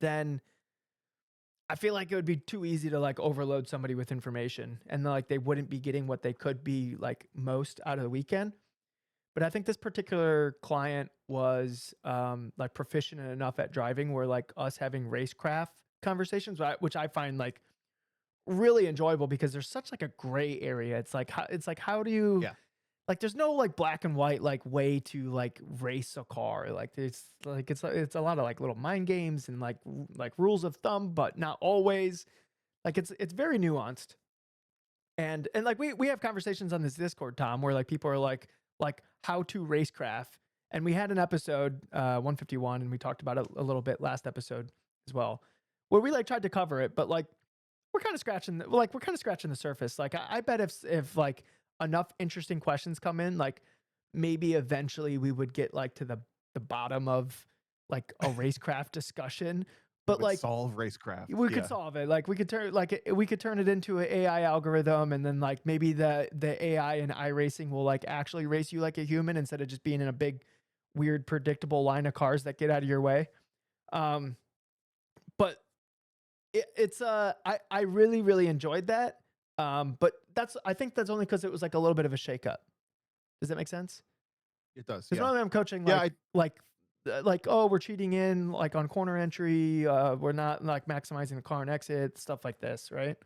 then I feel like it would be too easy to like overload somebody with information and like they wouldn't be getting what they could be like most out of the weekend. But I think this particular client was like proficient enough at driving where like us having racecraft conversations, which I find like really enjoyable because there's such like a gray area. It's like how do you Yeah. like there's no like black and white like way to like race a car. Like it's a lot of like little mind games and like rules of thumb, but not always. Like it's very nuanced. And like we have conversations on this Discord, Tom, where like people are like how to racecraft. And we had an episode 151 and we talked about it a little bit last episode as well, where we like tried to cover it, but like we're kind of scratching the surface. Like I bet if like enough interesting questions come in, like maybe eventually we would get like to the bottom of like a racecraft discussion. We But would like solve racecraft. we could Yeah. solve it. Like we could turn it into an AI algorithm, and then like maybe the AI in iRacing will like actually race you like a human instead of just being in a big, weird, predictable line of cars that get out of your way. Um, but I really enjoyed that. But I think that's only because it was like a little bit of a shakeup. Does that make sense? It does. Because Yeah. normally I'm coaching Yeah, like oh, we're cheating in like on corner entry. We're not like maximizing the car and exit, stuff like this, right?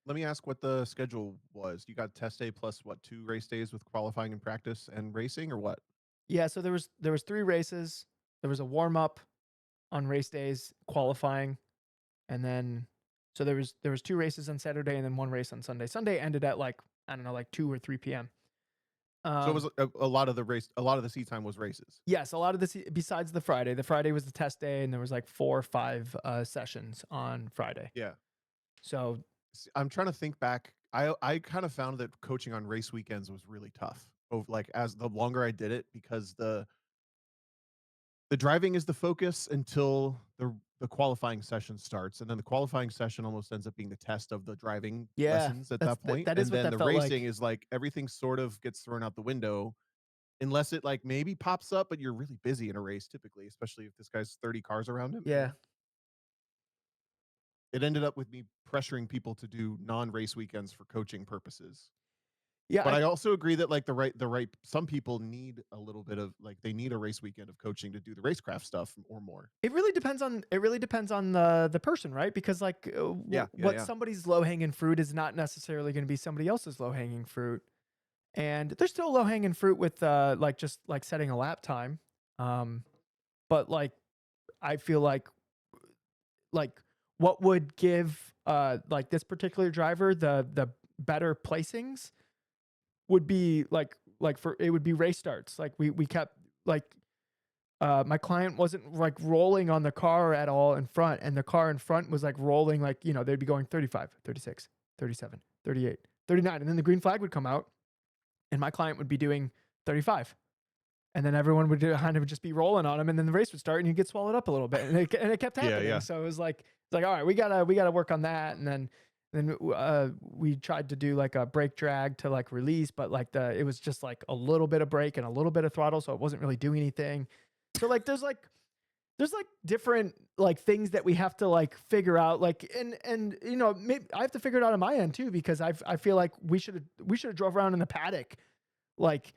let me ask what the schedule was. You got test day plus what, 2 race days with qualifying and practice and racing, or what? Yeah, so there was 3 races. There was a warm up on race days, qualifying, and then so there was 2 races on Saturday and then 1 race on Sunday. Sunday ended at like I don't know, like 2 or 3 p.m. So it was Um, a lot of a lot of the seat time was races. yes, a lot of this besides the Friday. The Friday was the test day, and there was like 4 or 5 sessions on Friday. Yeah. So I'm trying to think back. I kind of found that coaching on race weekends was really tough. Like, as the longer I did it, because the driving is the focus until the qualifying session starts, and then the qualifying session almost ends up being the test of the driving yeah, lessons at that's that point. that is And what then that the felt racing like. is like everything sort of gets thrown out the window unless it like maybe pops up, but you're really busy in a race typically, especially if this guy's 30 cars around him. Yeah. it ended up with me pressuring people to do non-race weekends for coaching purposes. Yeah, But I also agree that like the right some people need a little bit of like they need a race weekend of coaching to do the racecraft stuff or more. it really depends on the person, right? Because like Yeah, yeah, what yeah. somebody's low hanging fruit is not necessarily going to be somebody else's low hanging fruit. And there's still low hanging fruit with like just like setting a lap time. Um, but like I feel like what would give like this particular driver the better placings would be like for it would be race starts. Like we kept like my client wasn't like rolling on the car at all in front, and the car in front was like rolling, like, you know, they'd be going 35, 36, 37, 38, 39, and then the green flag would come out and my client would be doing 35. And then everyone would kind of just be rolling on him, and then the race would start, and you'd get swallowed up a little bit, and it kept Yeah, happening. yeah. So it was like it's like all right, we gotta work on that, and then we tried to do like a brake drag to like release, but like it was just like a little bit of brake and a little bit of throttle, so it wasn't really doing anything. So like there's like different like things that we have to like figure out, like and you know, maybe I have to figure it out on my end too, because I feel like we should have drove around in the paddock like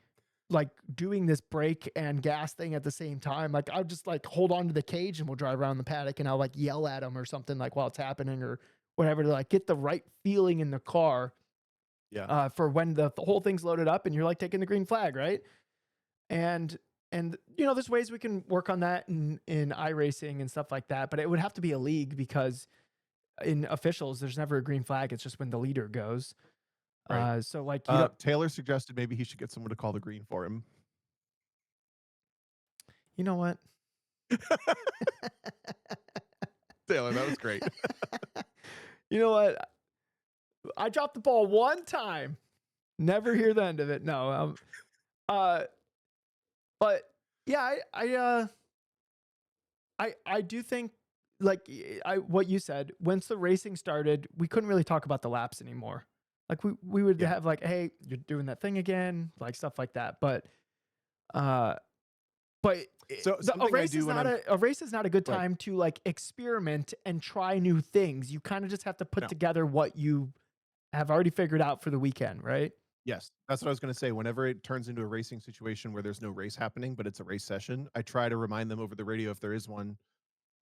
like doing this brake and gas thing at the same time. Like I'll just like hold on to the cage and we'll drive around the paddock, and I'll like yell at them or something like while it's happening or whatever to like get the right feeling in the car Yeah. for when the whole thing's loaded up and you're like taking the green flag, right? And you know, there's ways we can work on that in iRacing and stuff like that, but it would have to be a league, because in officials there's never a green flag. It's just when the leader goes. Right. So like you don't, Taylor suggested maybe he should get someone to call the green for him. you know what? Taylor, that was great. You know what? I dropped the ball one time. Never hear the end of it. No. Uh, but yeah, I do think like what you said, once the racing started, we couldn't really talk about the laps anymore. Like we would Yeah. have like, hey, you're doing that thing again, like stuff like that. Uh, but So a something I race do is when not I'm a race is not a good right. time to like experiment and try new things. You kind of just have to put No. together what you have already figured out for the weekend, right? Yes, that's what I was going to say. Whenever it turns into a racing situation where there's no race happening, but it's a race session, I try to remind them over the radio, if there is one,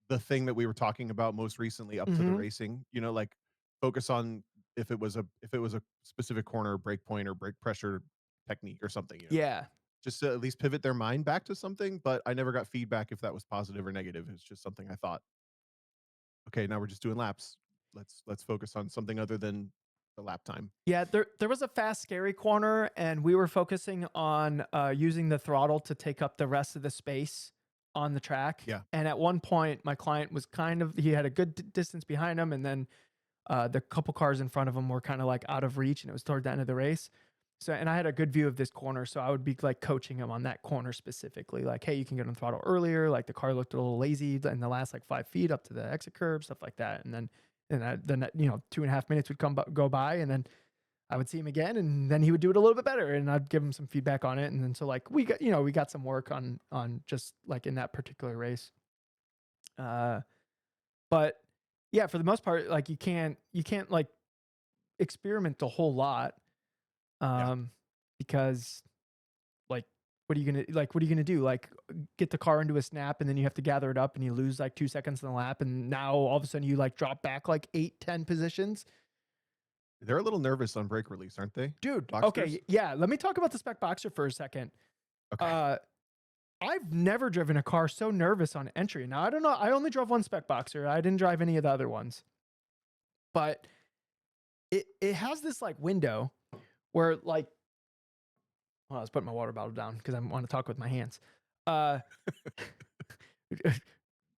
the thing that we were talking about most recently up to the Mm-hmm. racing, you know, like focus on if it was a specific corner, brake point or brake pressure technique or something, you know. Yeah. Just to at least pivot their mind back to something, but I never got feedback if that was positive or negative. It's just something I thought, okay, now we're just doing laps. Let's focus on something other than the lap time. Yeah, there was a fast, scary corner, and we were focusing on using the throttle to take up the rest of the space on the track. Yeah. And at one point, my client was he had a good distance behind him, and then the couple cars in front of him were kind of like out of reach, and it was toward the end of the race. So, and I had a good view of this corner, so I would be like coaching him on that corner specifically, like, hey, you can get on throttle earlier. Like the car looked a little lazy in the last like 5 feet up to the exit curb, stuff like that. And then you know 2.5 minutes would go by, and then I would see him again, and then he would do it a little bit better, and I'd give him some feedback on it. And then so like we got some work on just like in that particular race. But yeah, for the most part, like you can't like experiment a whole lot, Yeah. because like what are you gonna do? Like get the car into a snap, and then you have to gather it up, and you lose like 2 seconds in the lap, and now all of a sudden you like drop back like 8-10 positions. They're a little nervous on brake release, aren't they? Dude, Boxsters? okay, yeah. Let me talk about the spec boxer for a second. Okay. I've never driven a car so nervous on entry. Now, I don't know. I only drove one spec boxer. I didn't drive any of the other ones. But it has this like window where like, well, I was putting my water bottle down because I want to talk with my hands.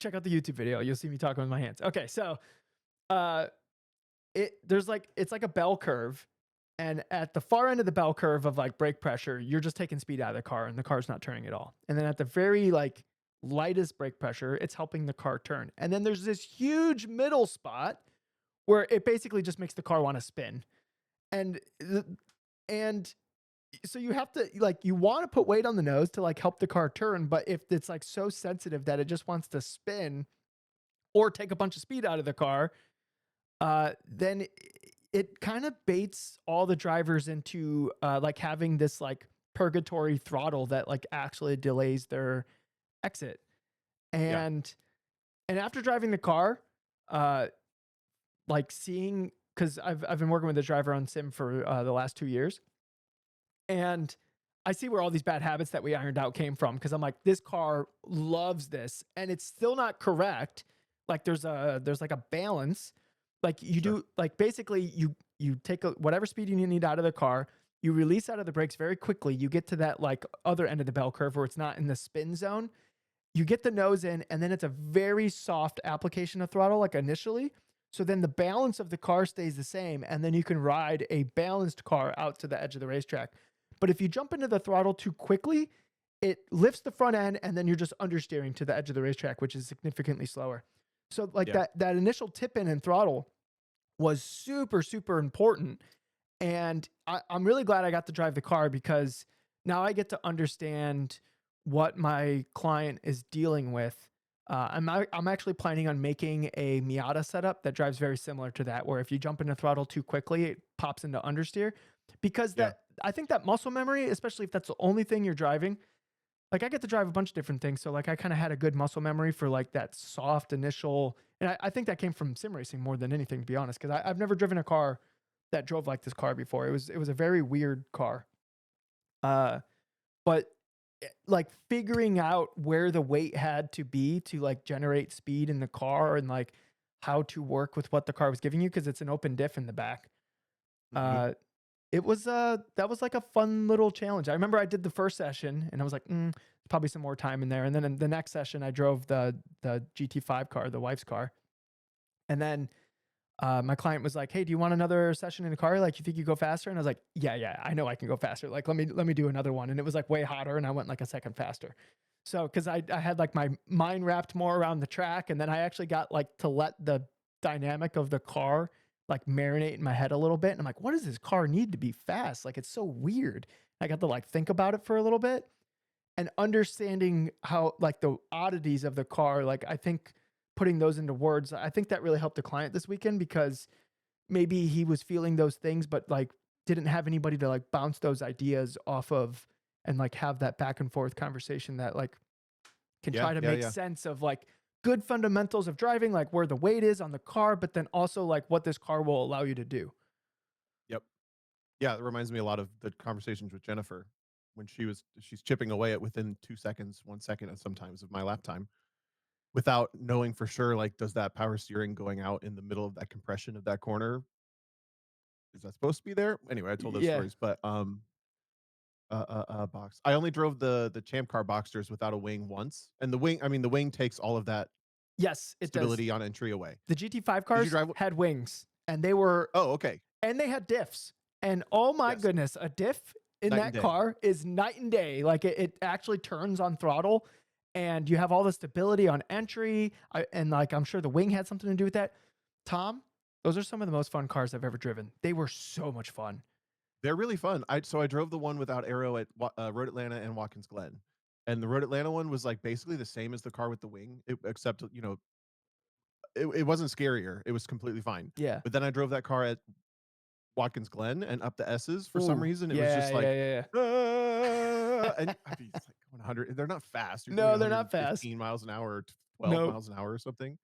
Check out the YouTube video. You'll see me talking with my hands. Okay, so it's like a bell curve, and at the far end of the bell curve of like brake pressure, you're just taking speed out of the car, and the car's not turning at all. And then at the very like lightest brake pressure, it's helping the car turn. And then there's this huge middle spot where it basically just makes the car want to spin. And so you have to like, you want to put weight on the nose to like help the car turn, but if it's like so sensitive that it just wants to spin or take a bunch of speed out of the car, then it kind of baits all the drivers into like having this like purgatory throttle that like actually delays their exit. Yeah. And after driving the car, uh, like seeing because I've been working with a driver on sim for the last 2 years, and I see where all these bad habits that we ironed out came from because I'm like, this car loves this, and it's still not correct. Like there's like a balance. Like you Sure. do like basically you take whatever speed you need out of the car, you release out of the brakes very quickly. You get to that like other end of the bell curve where it's not in the spin zone. You get the nose in, and then it's a very soft application of throttle, like initially. So then the balance of the car stays the same, and then you can ride a balanced car out to the edge of the racetrack. But if you jump into the throttle too quickly, it lifts the front end, and then you're just understeering to the edge of the racetrack, which is significantly slower. So like Yeah. that initial tip in and throttle was super, super important. And I'm really glad I got to drive the car because now I get to understand what my client is dealing with. I'm actually planning on making a Miata setup that drives very similar to that, where if you jump into throttle too quickly, it pops into understeer. Because Yeah. I think that muscle memory, especially if that's the only thing you're driving, like I get to drive a bunch of different things. So like I kind of had a good muscle memory for like that soft initial, and I think that came from sim racing more than anything, to be honest, because I've never driven a car that drove like this car before. It was a very weird car. Uh, but like figuring out where the weight had to be to like generate speed in the car and like how to work with what the car was giving you because it's an open diff in the back. Hmm. Uh, it was that was like a fun little challenge. I remember I did the first session and I was like, probably some more time in there. And then in the next session, I drove the GT5 car, the wife's car, and then my client was like, "Hey, do you want another session in the car? Like, you think you go faster?" And I was like, "Yeah, yeah, I know I can go faster. Like, let me do another one." And it was like way hotter, and I went like a second faster. So, because I had like my mind wrapped more around the track, and then I actually got like to let the dynamic of the car like marinate in my head a little bit. And I'm like, "What does this car need to be fast? Like, it's so weird." I got to like think about it for a little bit and understanding how like the oddities of the car. Like, I think putting those into words, I think that really helped the client this weekend because maybe he was feeling those things, but like didn't have anybody to like bounce those ideas off of and like have that back and forth conversation that like can Yeah. try to Yeah. make Yeah. sense of like good fundamentals of driving, like where the weight is on the car, but then also like what this car will allow you to do. Yep. Yeah. It reminds me a lot of the conversations with Jennifer when she's chipping away at within 2 seconds, 1 second, sometimes of my lap time, without knowing for sure, like, does that power steering going out in the middle of that compression of that corner, is that supposed to be there? Anyway, I told those Yeah. stories, but box. I only drove the Champ Car Boxsters without a wing once, and the wing, I mean, the wing takes all of that Yes, it does. stability on entry away. The GT5 Did you cars drive? had wings and they were Oh, okay. and they had diffs. And oh my Yes, goodness, a diff in night and that day. car is night and day. Like it actually turns on throttle and you have all the stability on entry. And like I'm sure the wing had something to do with that. Tom, those are some of the most fun cars I've ever driven. They were so much fun. They're really fun. I drove the one without aero at Road Atlanta and Watkins Glen, and the Road Atlanta one was like basically the same as the car with the wing, except it wasn't scarier. It was completely fine. Yeah. But then I drove that car at Watkins Glen and up the S's for some Ooh. reason. It was Yeah, just like, yeah, "Ah," and I mean, it's like going 100. They're not fast. You're doing no, they're not fast. 115 miles an hour or 12 No. miles an hour or something.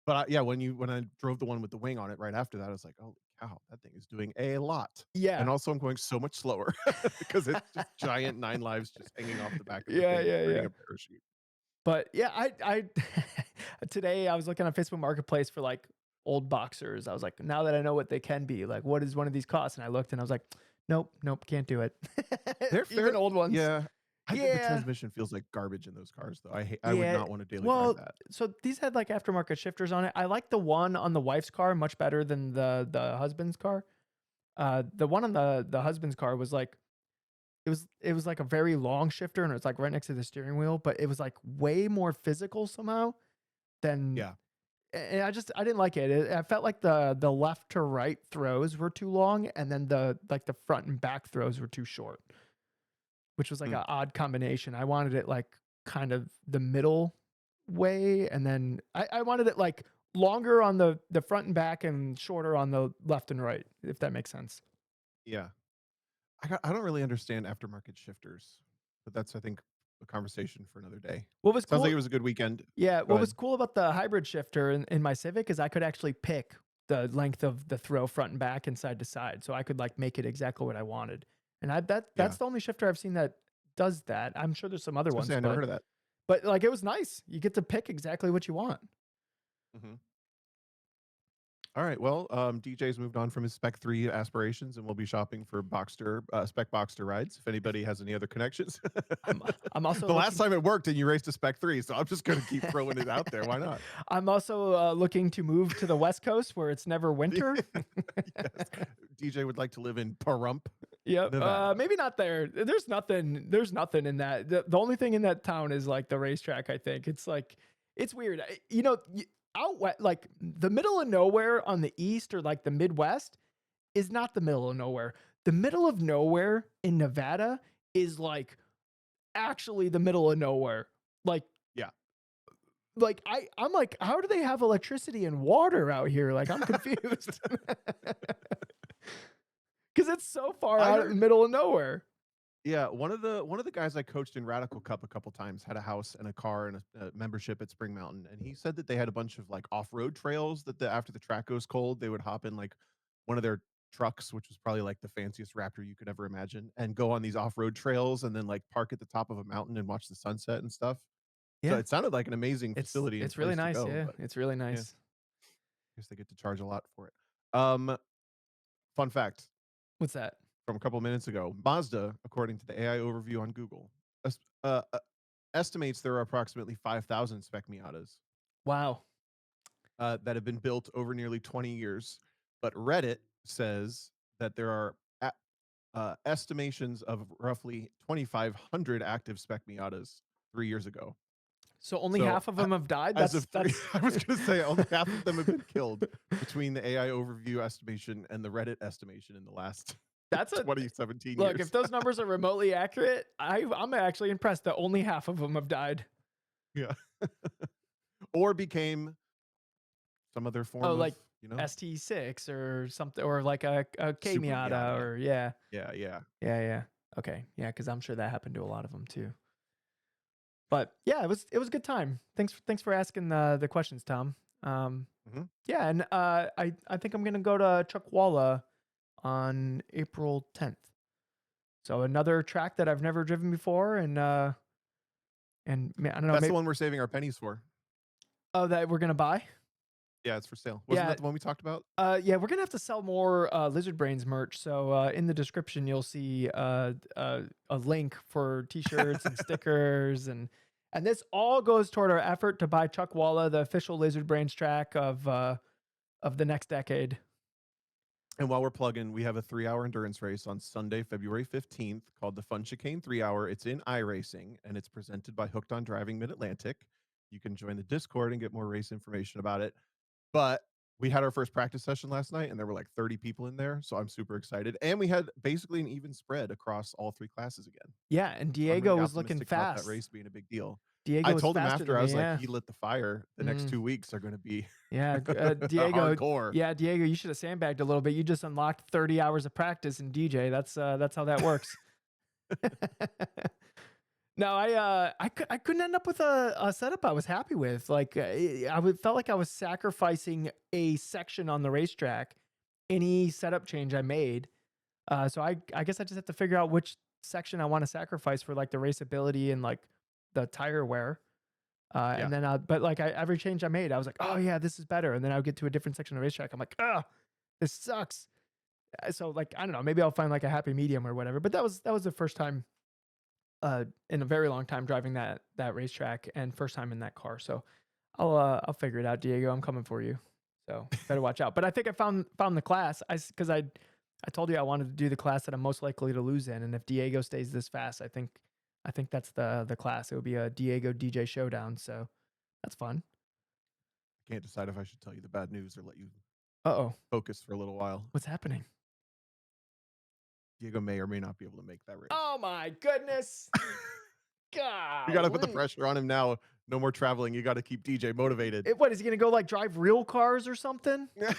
But yeah, when I drove the one with the wing on it right after that, I was like, "Holy cow, that thing is doing a lot." And Yeah. also I'm going so much slower because it's just giant 9 lives just hanging off the back of the Yeah, thing, yeah, creating yeah. a parachute. But yeah, I today I was looking on Facebook Marketplace for like old boxers. I was like, now that I know what they can be, like, what does one of these cost? And I looked and I was like, nope, nope, can't do it. They're Even fair. old ones. Yeah. I think the Yeah. transmission feels like garbage in those cars, though. I would Yeah. not want to daily drive Well, that. so these had like aftermarket shifters on it. I like the one on the wife's car much better than the husband's car. The one on the husband's car was like it was like a very long shifter and it was like right next to the steering wheel, but it was like way more physical somehow than Yeah. and I didn't like it. I felt like the left to right throws were too long, and then the front and back throws were too short, which was like Mm. an odd combination. I wanted it like kind of the middle way, and then I wanted it like longer on the front and back and shorter on the left and right, if that makes sense. Yeah. I don't really understand aftermarket shifters, but that's, I think, a conversation for another day. What was Sounds like cool it was a good weekend. Yeah, Go what was ahead. cool about the hybrid shifter in my Civic is I could actually pick the length of the throw front and back and side to side, so I could, like, make it exactly what I wanted, and Yeah. that's the only shifter I've seen that does that. I'm sure there's some other I was gonna ones, say I never heard of that. but, like, it was nice. You get to pick exactly what you want. Mhm. All right. Well, DJ's moved on from his Spec 3 aspirations and will be shopping for Spec Boxster rides. If anybody has any other connections, I'm I'm also the last looking time it worked and you raced a Spec 3, so I'm just going to keep throwing it out there. Why not? I'm also, looking to move to the West Coast where it's never winter. Yes. DJ would like to live in Pahrump, Yep, Nevada. maybe not there. There's nothing in that. The only thing in that town is, like, the racetrack, I think. It's, like it's weird. Out west, like, the middle of nowhere on the east or, like, the Midwest is not the middle of nowhere. The middle of nowhere in Nevada is, like, actually the middle of nowhere. Like Yeah. I'm like, "How do they have electricity and water out here?" Like, I'm confused. 'Cause it's so far I out in the heard middle of nowhere. Yeah, one of the guys I coached in Radical Cup a couple times had a house and a car and a membership at Spring Mountain, and he said that they had a bunch of like off-road trails that after the track goes cold, they would hop in like one of their trucks, which was probably like the fanciest Raptor you could ever imagine, and go on these off-road trails and then like park at the top of a mountain and watch the sunset and stuff. So Yeah. it sounded like an amazing It's facility and it's really place to nice, go, yeah, but it's really yeah, I nice. guess they get to charge a lot for it. Um, Fun fact What's that? from a couple minutes ago. Mazda, according to the AI overview on Google, es- uh, uh, estimates there are approximately 5,000 Spec Miatas Wow. that have been built over nearly 20 years. But Reddit says that there are estimations of roughly 2,500 active Spec Miatas 3 years ago. So only So half of them have died? as of three, That's I was going to say only half of them have been killed between the AI overview estimation and the Reddit estimation in the last that's a 2017 look, if years. those numbers are remotely accurate, I'm actually impressed that only half of them have died. Yeah. Or became some other Oh, form of, like you know, ST6 or something, or like a K super Miata, Miata. or yeah. Yeah, yeah. Yeah, yeah. Okay. Yeah, because 'cause I'm sure that happened to a lot of them too. But yeah, it was a good time. Thanks for asking the questions, Tom. Mhm. Yeah, and I think I'm gonna go to Chuckwalla on April 10th. So another track that I've never driven before, and I don't know, That's the maybe one we're saving our pennies for. oh, that we're gonna buy. Yeah, it's for sale. Wasn't Yeah, that the one we talked about? yeah, we're gonna have to sell more Lizard Brains merch. So in the description, you'll see a link for T-shirts and stickers, and this all goes toward our effort to buy Chuckwalla, the official Lizard Brains track of the next decade. And while we're plugging, we have a 3-hour endurance race on Sunday, February 15th called the Fun Chicane 3-Hour. It's in iRacing, and it's presented by Hooked on Driving Mid-Atlantic. You can join the Discord and get more race information about it. But we had our first practice session last night, and there were like 30 people in there, so I'm super excited. And we had basically an even spread across all 3 classes again. Yeah, and So I'm really Diego was looking optimistic about that fast. race being a big deal. I Diego was told him faster after, than I me. was like, Yeah. "He lit the fire. The next Mm. 2 weeks are gonna be Yeah, Diego. hardcore." Yeah, Diego, you should have sandbagged a little bit. You just unlocked 30 hours of practice in DJ. That's how that works. No, I couldn't end up with a setup I was happy with. Like felt like I was sacrificing a section on the racetrack. Any setup change I made, so I guess I just have to figure out which section I want to sacrifice for like the raceability and like the tire wear. Yeah. And then, but like every change I made, I was like, oh yeah, this is better. And then I would get to a different section of the racetrack. I'm like, ah, this sucks. So like, I don't know, maybe I'll find like a happy medium or whatever. But that was the first time in a very long time driving that racetrack, and first time in that car. So I'll figure it out, Diego. I'm coming for you. So better watch out. But I think I found the class. Because I told you I wanted to do the class that I'm most likely to lose in, and if Diego stays this fast, I think that's the class. It would be a Diego DJ showdown. So that's fun. I can't decide if I should tell you the bad news or let you Uh-oh. focus for a little while. What's happening? Diego may or may not be able to make that race. Oh my goodness. You gotta put the Golly. pressure on him now, No more traveling. You got to keep DJ motivated. What is he gonna go like drive real cars or something? I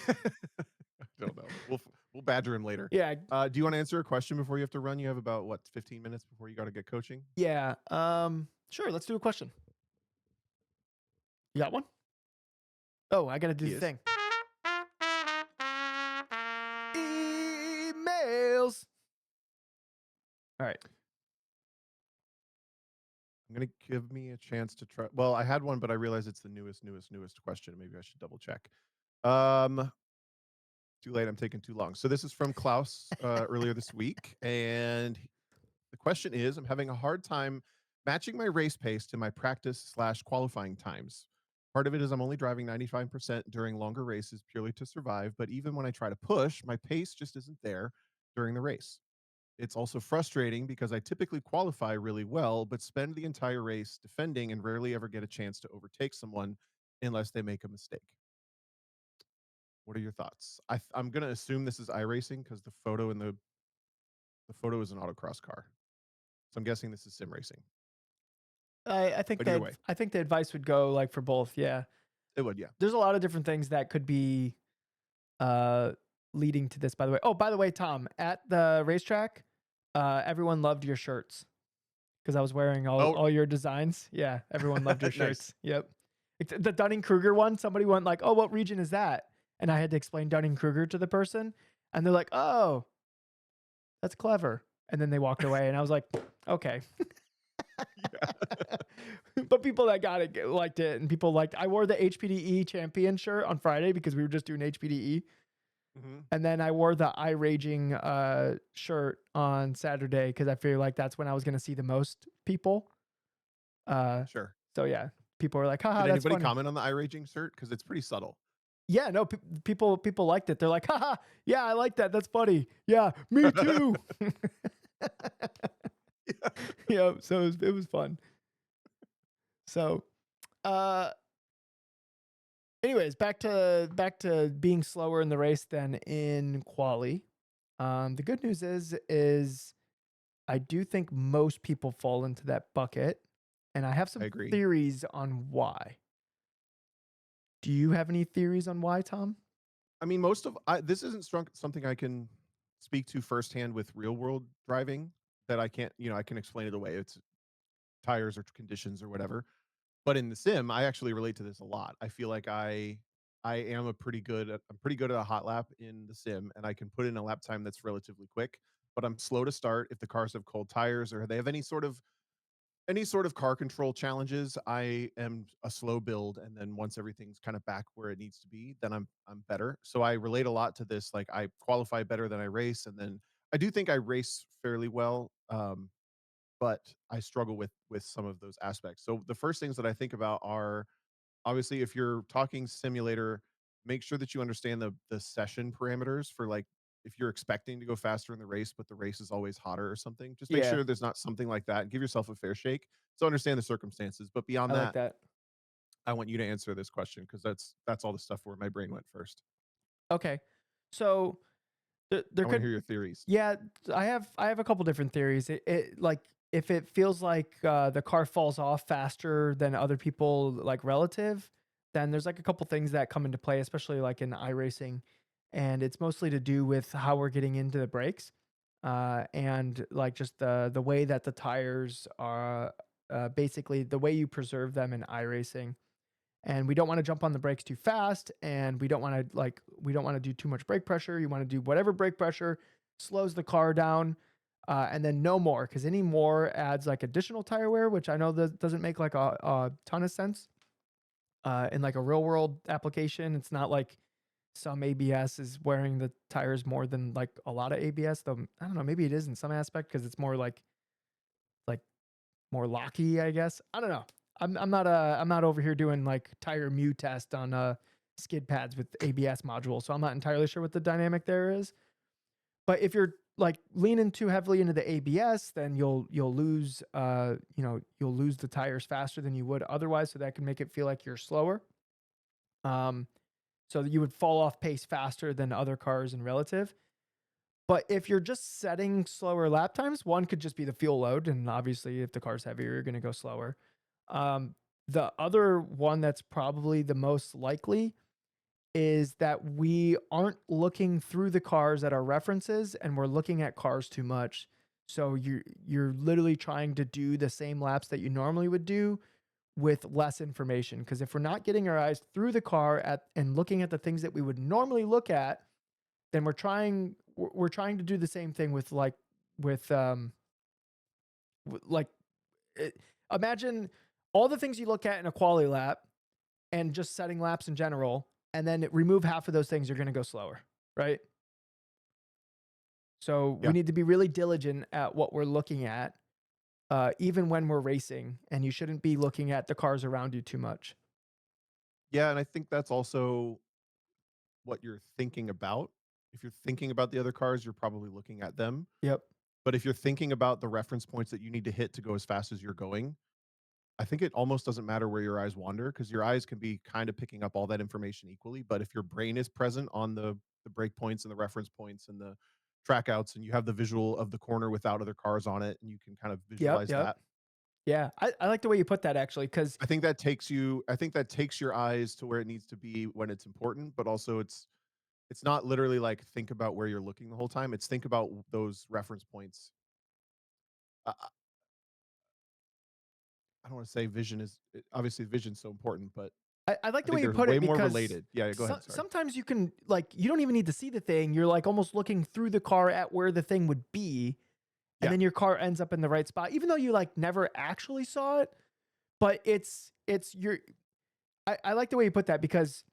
don't know. We'll badger him later. Yeah. Do you want to answer a question before you have to run? You have about what 15 minutes before you got to get coaching. Yeah. Sure. Let's do a question. You got one? Oh, I gotta do the thing. Emails. All right. I'm gonna give me a chance to try. Well, I had one, but I realized it's the newest question. Maybe I should double check. Too late. I'm taking too long. So this is from Klaus earlier this week, and the question is: I'm having a hard time matching my race pace to my practice/qualifying times. Part of it is I'm only driving 95% during longer races purely to survive, but even when I try to push, my pace just isn't there during the race. It's also frustrating because I typically qualify really well, but spend the entire race defending and rarely ever get a chance to overtake someone unless they make a mistake. What are your thoughts? I'm going to assume this is iRacing because the photo is an autocross car. So I'm guessing this is sim racing. I think that I think the advice would go like for both. Yeah. It would, yeah. There's a lot of different things that could be leading to this, by the way. Oh, by the way, Tom, at the racetrack, everyone loved your shirts because I was wearing all your designs. Yeah, everyone loved your shirts. Nice. Yep. The Dunning-Kruger one, somebody went like, oh, what region is that? And I had to explain Dunning-Kruger to the person. And they're like, oh, that's clever. And then they walked away. And I was like, okay. But people that got it liked it. And people liked, I wore the HPDE champion shirt on Friday because we were just doing HPDE. Mm-hmm. And then I wore the iRaging shirt on Saturday because I feel like that's when I was going to see the most people. Sure. So yeah, people were like, haha, did that's anybody funny. comment on the iRaging shirt? Because it's pretty subtle. Yeah, no, people liked it. They're like, haha, yeah, I like that. That's funny. Yeah, me too. Yeah, so it was fun. So, anyways, back to being slower in the race than in quali. The good news is I do think most people fall into that bucket, and I have some theories on why. Do you have any theories on why, Tom? I mean, this isn't something I can speak to firsthand with real world driving that I can't, I can explain it away. It's tires or conditions or whatever. But in the sim, I actually relate to this a lot. I feel like I'm pretty good at a hot lap in the sim, and I can put in a lap time that's relatively quick, but I'm slow to start if the cars have cold tires or they have any sort of car control challenges. I am a slow build, and then once everything's kind of back where it needs to be, then I'm better. So I relate a lot to this. Like I qualify better than I race, and then I do think I race fairly well. But I struggle with some of those aspects. So the first things that I think about are obviously if you're talking simulator, make sure that you understand the session parameters for like if you're expecting to go faster in the race, but the race is always hotter or something. Just make sure there's not something like that. Give yourself a fair shake. So understand the circumstances. But beyond that, I want you to answer this question because that's all the stuff where my brain went first. Okay, so I want to hear your theories. Yeah, I have a couple different theories. It like if it feels like the car falls off faster than other people like relative, then there's like a couple things that come into play, especially like in iRacing, and it's mostly to do with how we're getting into the brakes, and like just the way that the tires are, basically the way you preserve them in iRacing. And we don't want to jump on the brakes too fast, and we don't want to do too much brake pressure. You want to do whatever brake pressure slows the car down, and then no more, because any more adds like additional tire wear, which I know that doesn't make like a ton of sense in like a real world application. It's not like some ABS is wearing the tires more than like a lot of ABS, though. I don't know, maybe it is in some aspect because it's more like more locky, I guess. I don't know. I'm not over here doing like tire mu test on skid pads with ABS module, so I'm not entirely sure what the dynamic there is. But if you're like leaning too heavily into the ABS, then you'll lose you'll lose the tires faster than you would otherwise, so that can make it feel like you're slower. So you would fall off pace faster than other cars in relative. But if you're just setting slower lap times, one could just be the fuel load, and obviously if the car's heavier, you're going to go slower. The other one that's probably the most likely is that we aren't looking through the cars at our references and we're looking at cars too much. So you're literally trying to do the same laps that you normally would do with less information, because if we're not getting our eyes through the car at and looking at the things that we would normally look at, then we're trying to do the same thing with with like it, imagine all the things you look at in a quality lap and just setting laps in general, and then remove half of those things, you're going to go slower, right? So we Yeah. need to be really diligent at what we're looking at, even when we're racing, and you shouldn't be looking at the cars around you too much. Yeah, and I think that's also what you're thinking about. If you're thinking about the other cars, you're probably looking at them. Yep. But if you're thinking about the reference points that you need to hit to go as fast as you're going, I think it almost doesn't matter where your eyes wander because your eyes can be kind of picking up all that information equally. But if your brain is present on the break points and the reference points and the track outs, and you have the visual of the corner without other cars on it, and you can kind of Yep. visualize Yep. that. Yeah. I like the way you put that actually, because I think that takes your eyes to where it needs to be when it's important, but also it's not literally like think about where you're looking the whole time. It's think about those reference points. I don't want to say vision is obviously vision's so important, but I like I the think way you they're put way it, more because related. Yeah, go ahead. Sorry. sometimes you can, like, you don't even need to see the thing. You're like almost looking through the car at where the thing would be, and Yeah, then your car ends up in the right spot, even though you like never actually saw it. But it's your I like the way you put that, because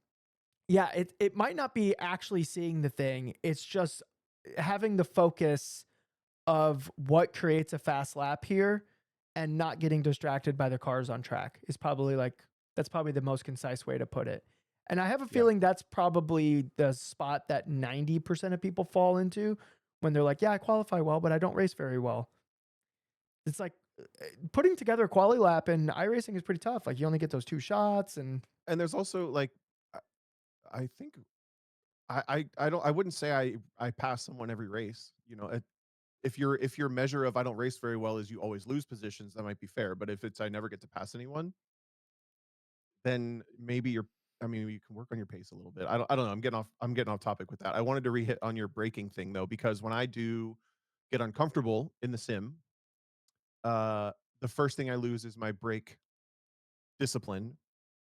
yeah, it might not be actually seeing the thing. It's just having the focus of what creates a fast lap here and not getting distracted by the cars on track is probably like that's probably the most concise way to put it. And I have a yeah, feeling that's probably the spot that 90% of people fall into when they're like, "Yeah, I qualify well, but I don't race very well." It's like putting together a quali lap in iRacing is pretty tough. Like you only get those two shots, and and there's also like I I think I don't I wouldn't say I pass someone every race. You know, if your measure of I don't race very well is you always lose positions, that might be fair. But if it's I never get to pass anyone, then maybe you're. I mean, you can work on your pace a little bit. I don't know. I'm getting off topic with that. I wanted to re-hit on your braking thing though, because when I do get uncomfortable in the sim, uh, the first thing I lose is my brake discipline,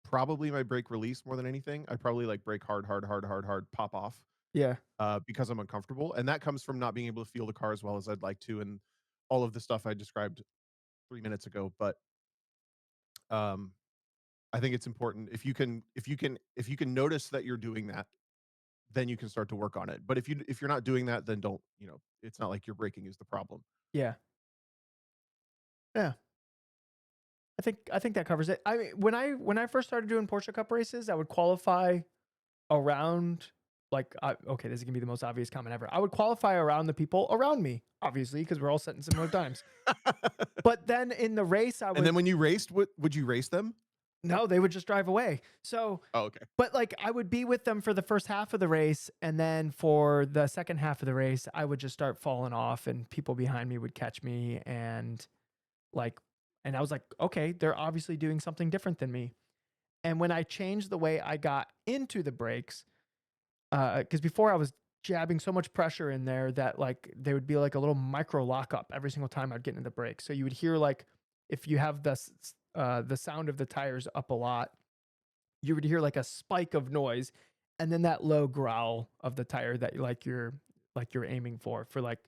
probably my brake release more than anything. I probably like brake hard, hard, hard, hard, hard, pop off yeah, because I'm uncomfortable, and that comes from not being able to feel the car as well as I'd like to, and all of the stuff I described 3 minutes ago. But um, I think it's important if you can notice that you're doing that, then you can start to work on it. But if you're not doing that, then don't. You know, it's not like your braking is the problem. yeah, yeah. I think that covers it. I mean, when I first started doing Porsche Cup races, I would qualify around okay, this is gonna be the most obvious comment ever. I would qualify around the people around me, obviously, because we're all setting similar times. But then in the race, I And then would when you raced, would you race them? no, they would just drive away. So, Oh, okay. but like I would be with them for the first half of the race, and then for the second half of the race, I would just start falling off, and people behind me would catch me, and like, and I was like, okay, they're obviously doing something different than me. And when I changed the way I got into the brakes, because before I was jabbing so much pressure in there that like there would be like a little micro lockup every single time I'd get into the brake. So you would hear like if you have the sound of the tires up a lot, you would hear like a spike of noise, and then that low growl of the tire that you're aiming for like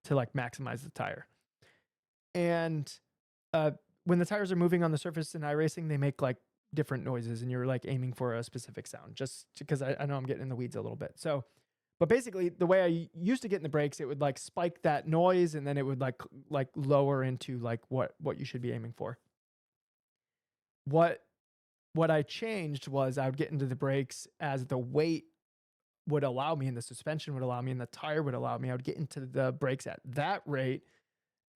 to like maximize the tire. And uh, when the tires are moving on the surface in iRacing, they make like different noises, and you're like aiming for a specific sound. Just because I know I'm getting in the weeds a little bit. So, but basically, the way I used to get in the brakes, it would like spike that noise, and then it would like lower into like what you should be aiming for. What what I changed was I would get into the brakes as the weight would allow me, and the suspension would allow me, and the tire would allow me. I would get into the brakes at that rate,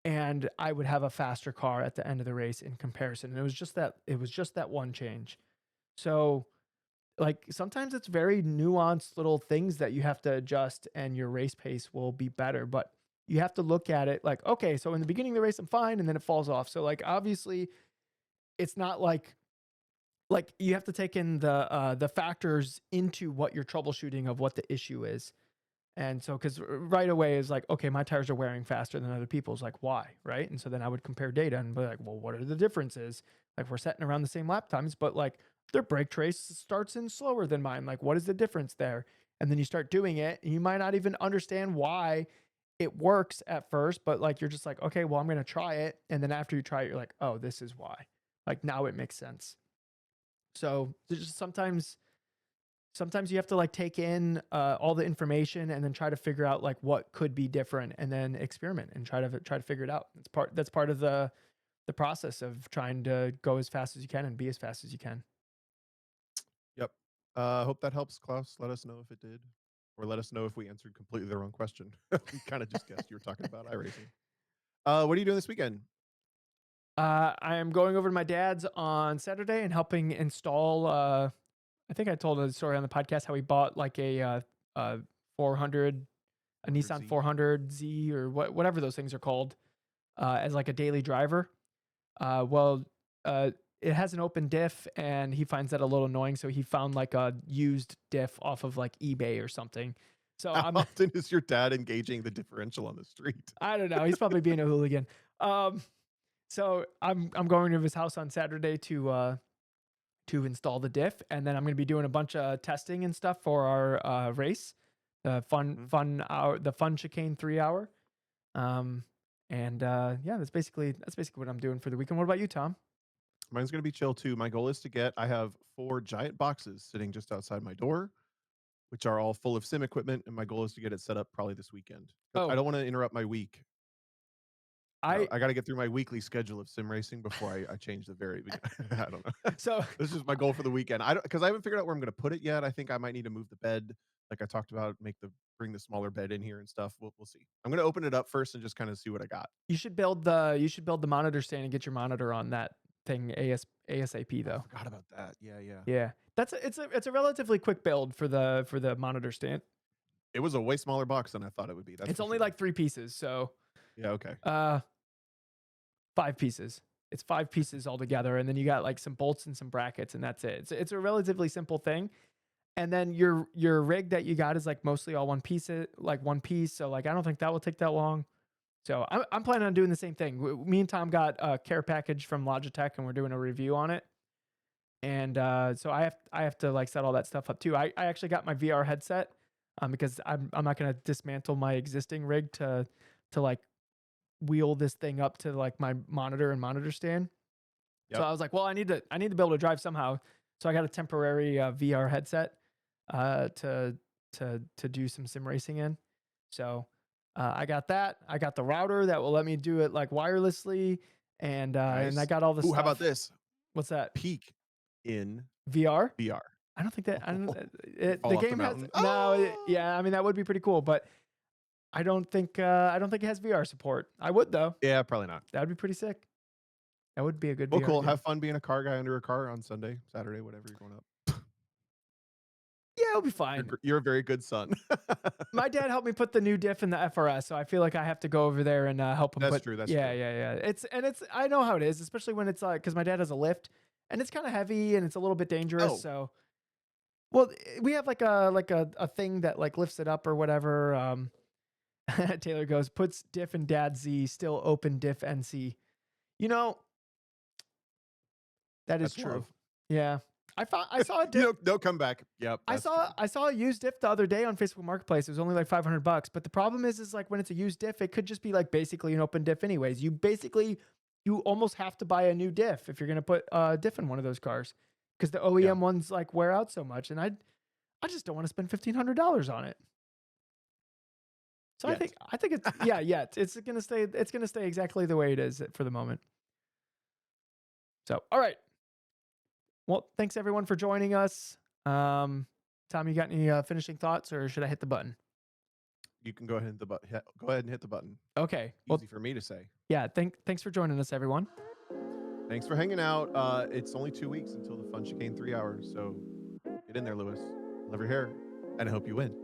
and I would have a faster car at the end of the race in comparison. And it was just that one change. So like sometimes it's very nuanced little things that you have to adjust and your race pace will be better. But you have to look at it like, okay, so in the beginning of the race I'm fine and then it falls off. So like obviously it's not like like you have to take in the factors into what you're troubleshooting of what the issue is. And so, because right away is like, okay, my tires are wearing faster than other people's. Like, why? Right. And so then I would compare data and be like, well, what are the differences? Like, we're setting around the same lap times, but like their brake trace starts in slower than mine. Like, what is the difference there? And then you start doing it, and you might not even understand why it works at first, but like you're just like, okay, well, I'm going to try it. And then after you try it, you're like, oh, this is why. Like, now it makes sense. So there's just sometimes you have to like take in all the information and then try to figure out like what could be different, and then experiment and try to figure it out. That's part of the process of trying to go as fast as you can and be as fast as you can. Yep. Hope that helps, Klaus. Let us know if it did, or let us know if we answered completely the wrong question. We kind of just guessed you were talking about iRacing. What are you doing this weekend? I am going over to my dad's on Saturday and helping install. I think I told a story on the podcast how he bought like a 400, a Nissan 400Z or whatever those things are called, as like a daily driver. Well, it has an open diff, and he finds that a little annoying. So he found like a used diff off of like eBay or something. So How often is your dad engaging the differential on the street? I don't know. He's probably being a hooligan. So I'm going to his house on Saturday to install the diff, and then I'm going to be doing a bunch of testing and stuff for our race, the fun chicane 3 hour. Yeah, that's basically what I'm doing for the weekend. What about you, Tom? Mine's going to be chill too. My goal is I have 4 giant boxes sitting just outside my door, which are all full of sim equipment, and my goal is to get it set up probably this weekend. I don't want to interrupt my week. I got to get through my weekly schedule of sim racing before I change the very I don't know. So this is my goal for the weekend. Because I haven't figured out where I'm going to put it yet. I think I might need to move the bed, like I talked about, bring the smaller bed in here and stuff. We'll see. I'm going to open it up first and just kind of see what I got. You should build the monitor stand and get your monitor on that thing ASAP though. I forgot about that. Yeah. Yeah. It's a relatively quick build for the monitor stand. It was a way smaller box than I thought it would be. It's only like 3 pieces, so yeah, okay. 5 pieces. It's 5 pieces altogether, and then you got like some bolts and some brackets, and that's it. It's a relatively simple thing. And then your rig that you got is like mostly all one piece. So like I don't think that will take that long. So I'm planning on doing the same thing. Me and Tom got a care package from Logitech, and we're doing a review on it. And so I have to like set all that stuff up too. I actually got my VR headset because I'm not gonna dismantle my existing rig to like wheel this thing up to like my monitor and monitor stand. Yep. So I was like, well, I need to be able to drive somehow. So I got a temporary VR headset to do some sim racing in. So I got that. I got the router that will let me do it like wirelessly, and nice. And I got all the stuff. How about this? What's that? Peak in VR. I don't think that. The game has no. Yeah, I mean that would be pretty cool, but I don't think it has VR support. I would though. Yeah, probably not. That would be pretty sick. That would be a good. Well, VR cool. game. Have fun being a car guy under a car on Sunday, Saturday, whatever you're going up. Yeah, it'll be fine. You're a very good son. My dad helped me put the new diff in the FRS, so I feel like I have to go over there and help him. That's true. That's true. Yeah. It's I know how it is, especially when it's like because my dad has a lift and it's kind of heavy and it's a little bit dangerous. Oh. So, well, we have like a thing that like lifts it up or whatever. Taylor goes, puts diff in dad Z, still open diff NC. You know, that is true. Love. Yeah. I saw a diff. No comeback. Yep. I saw a used diff the other day on Facebook Marketplace. It was only like $500, but the problem is like when it's a used diff, it could just be like basically an open diff anyways. You almost have to buy a new diff if you're gonna put a diff in one of those cars because the OEM ones like wear out so much, and I just don't want to spend $1,500 on it. So yet. I think it's it's gonna stay exactly the way it is for the moment. So all right. Well, thanks everyone for joining us. Tom, you got any finishing thoughts, or should I hit the button? You can go ahead and Go ahead and hit the button. Okay. Easy for me to say. Yeah. Thanks for joining us, everyone. Thanks for hanging out. It's only 2 weeks until the Fun Chicane 3 hours, so get in there, Lewis. Love your hair, and I hope you win.